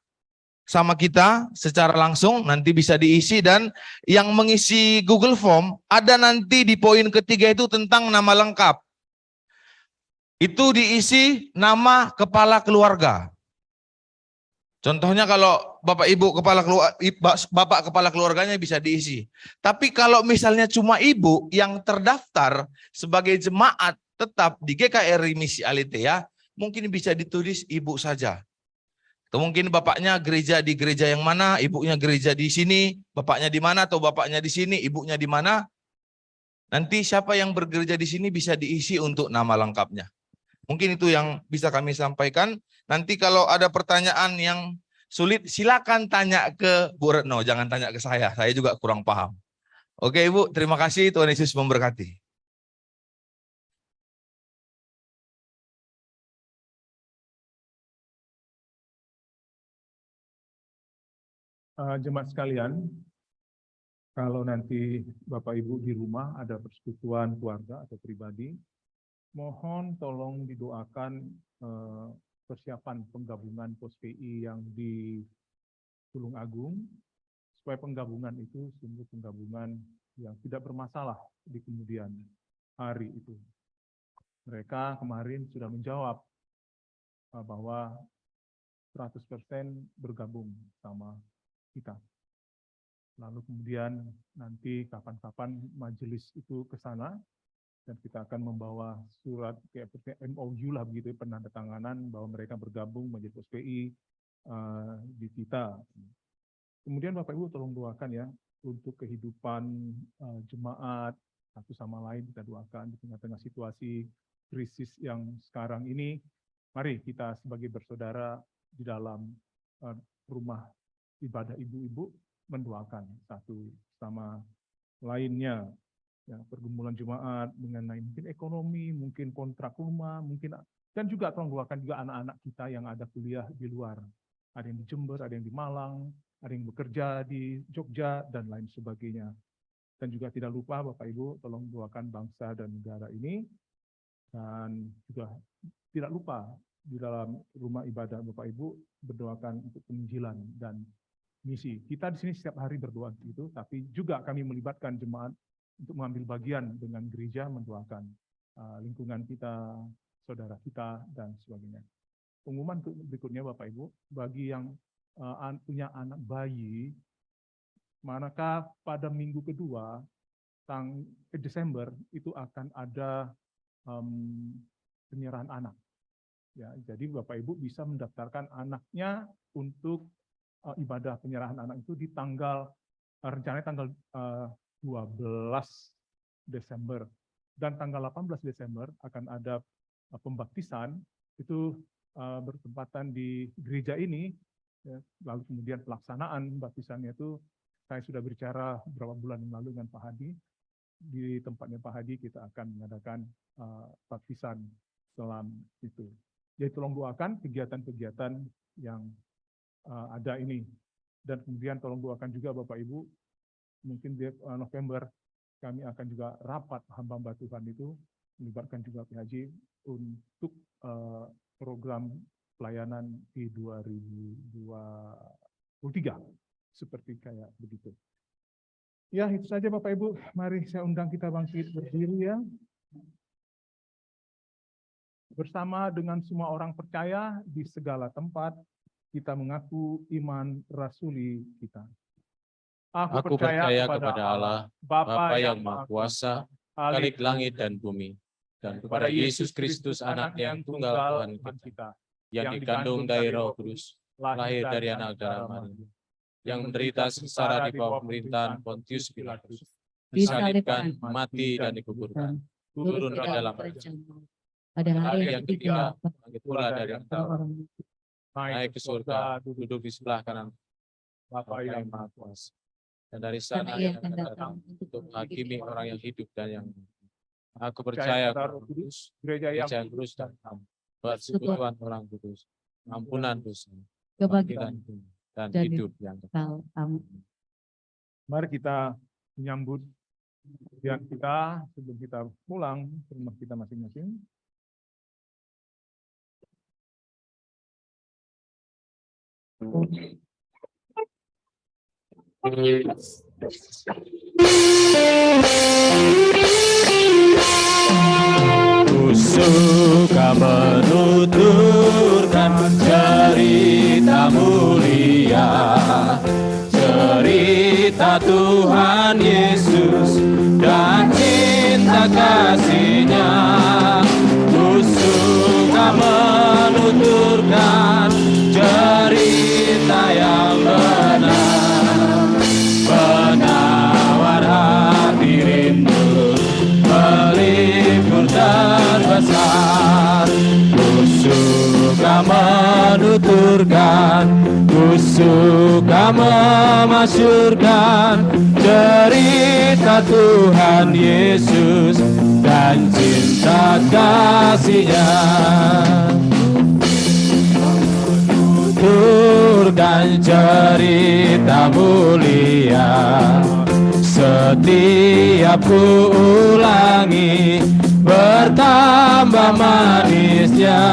sama kita secara langsung, nanti bisa diisi, dan yang mengisi Google Form ada nanti di poin ketiga itu tentang nama lengkap. Itu diisi nama kepala keluarga. Contohnya kalau Bapak Ibu Bapak kepala keluarganya bisa diisi. Tapi kalau misalnya cuma Ibu yang terdaftar sebagai jemaat tetap di GKRI Misi Aletheia, mungkin bisa ditulis Ibu saja. Atau mungkin bapaknya gereja di gereja yang mana, ibunya gereja di sini, bapaknya di mana, atau bapaknya di sini, ibunya di mana. Nanti siapa yang bergereja di sini bisa diisi untuk nama lengkapnya. Mungkin itu yang bisa kami sampaikan. Nanti kalau ada pertanyaan yang sulit, silakan tanya ke Bu Retno, jangan tanya ke saya juga kurang paham. Oke Ibu, terima kasih, Tuhan Yesus memberkati. Jemaat sekalian, kalau nanti Bapak Ibu di rumah ada persekutuan keluarga atau pribadi, mohon tolong didoakan persiapan penggabungan Pos PI yang di Tulung Agung, supaya penggabungan itu sungguh penggabungan yang tidak bermasalah di kemudian hari itu. Mereka kemarin sudah menjawab bahwa 100% bergabung sama kita. Lalu kemudian nanti kapan-kapan majelis itu ke sana dan kita akan membawa surat kayak MOU lah begitu, penandatanganan bahwa mereka bergabung menjadi Pos PI di kita. Kemudian Bapak Ibu tolong doakan ya untuk kehidupan jemaat satu sama lain, kita doakan di tengah-tengah situasi krisis yang sekarang ini. Mari kita sebagai bersaudara di dalam rumah ibadah ibu-ibu mendoakan satu sama lainnya, ya, pergumulan jemaat mengenai mungkin ekonomi, mungkin kontrak rumah, mungkin, dan juga tolong doakan juga anak-anak kita yang ada kuliah di luar, ada yang di Jember, ada yang di Malang, ada yang bekerja di Jogja dan lain sebagainya. Dan juga tidak lupa Bapak Ibu tolong doakan bangsa dan negara ini, dan juga tidak lupa di dalam rumah ibadah Bapak Ibu berdoakan untuk penginjilan dan misi. Kita di sini setiap hari berdoa itu, tapi juga kami melibatkan jemaat untuk mengambil bagian dengan gereja mendoakan lingkungan kita, saudara kita, dan sebagainya. Pengumuman berikutnya Bapak Ibu, bagi yang punya anak bayi, manakah pada minggu kedua Desember itu akan ada penyerahan anak. Ya, jadi Bapak Ibu bisa mendaftarkan anaknya untuk ibadah penyerahan anak itu di rencananya tanggal 12 Desember. Dan tanggal 18 Desember akan ada pembaptisan, itu bertempatan di gereja ini, ya, lalu kemudian pelaksanaan baptisannya itu, saya sudah bicara beberapa bulan yang lalu dengan Pak Hadi, di tempatnya Pak Hadi kita akan mengadakan baptisan selam itu. Jadi tolong doakan kegiatan-kegiatan yang ada ini. Dan kemudian tolong doakan juga Bapak Ibu, mungkin di November kami akan juga rapat hamba-hamba Tuhan itu, melibatkan juga PHJ untuk program pelayanan di 2023, seperti kayak begitu. Ya, itu saja Bapak Ibu, mari saya undang kita bangkit berdiri ya. Bersama dengan semua orang percaya di segala tempat, kita mengaku iman rasuli kita. Aku percaya kepada Allah, Bapa yang Maha Kuasa, Khalik langit dan bumi, dan kepada Yesus Kristus, Anak yang tunggal Tuhan kita, yang dikandung dari Roh Kudus, lahir dari anak darah Maria, yang menderita sengsara di bawah pemerintahan Pontius Pilatus, disalibkan, mati dan dikuburkan, turun ke dalam perjalanan. Pada hari yang ketiga, bangkit pula dari antara orang mati, naik ke surga, duduk di sebelah kanan Bapa yang Maha Kuasa. Dan dari sana ia akan datang untuk menghakimi orang yang hidup dan yang mati. Aku percaya kepada Roh Kudus, gereja yang kudus dan am, persekutuan orang kudus, ampunan dosa, kebangkitan dan hidup yang kekal. Amin. Mari kita menyambut yang kita sebelum kita pulang ke rumah kita masing-masing. Ku suka menuturkan cerita mulia, cerita Tuhan Yesus dan cinta kasih-Nya. Ku suka menuturkan cerita yang benar, penawar hati rindu, melipur terbesar. Ku suka menuturkan, ku suka memasyurkan cerita Tuhan Yesus dan cinta kasih-Nya. Tuturkan cerita mulia, setiap ku ulangi bertambah manisnya.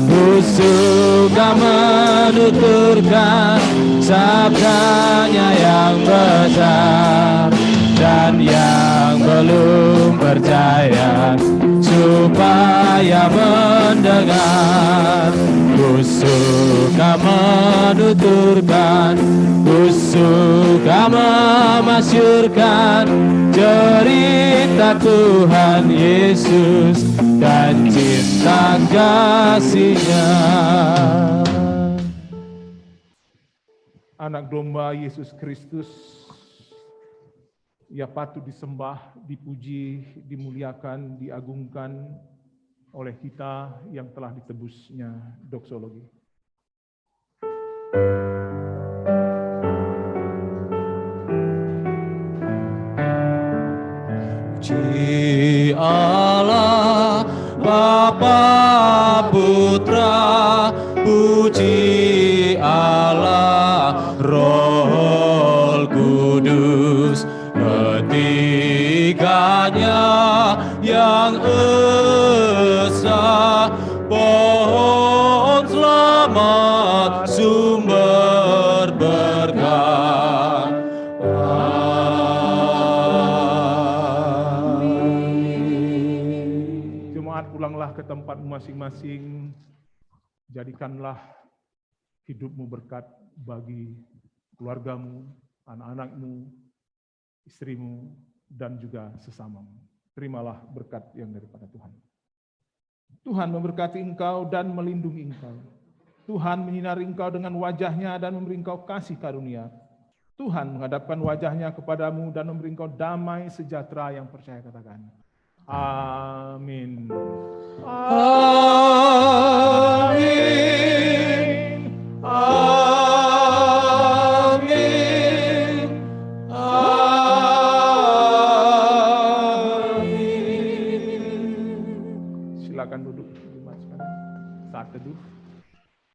Ku suka menuturkan sabdanya yang besar, dan yang belum percaya supaya mendengar. Ku suka menuturkan, ku suka memasyurkan cerita Tuhan Yesus dan cinta kasih-Nya. Anak domba Yesus Kristus, Ia patut disembah, dipuji, dimuliakan, diagungkan oleh kita yang telah ditebusnya. Doksologi. Puji Allah, Bapa Putra, puji Allah, Roh Kudus, ketiganya yang esa, pohon selamat, sumber berkah. Amin. Jemaat, pulanglah ke tempat masing-masing. Jadikanlah hidupmu berkat bagi keluargamu, anak-anakmu, istrimu, dan juga sesamamu. Terimalah berkat yang daripada Tuhan. Tuhan memberkati engkau dan melindungi engkau. Tuhan menyinari engkau dengan wajah-Nya dan memberi engkau kasih karunia. Tuhan menghadapkan wajah-Nya kepadamu dan memberi engkau damai sejahtera yang percaya. Katakan, amin. Amin. Amin. Amin. Silakan duduk jemaat sekalian. Saat teduh.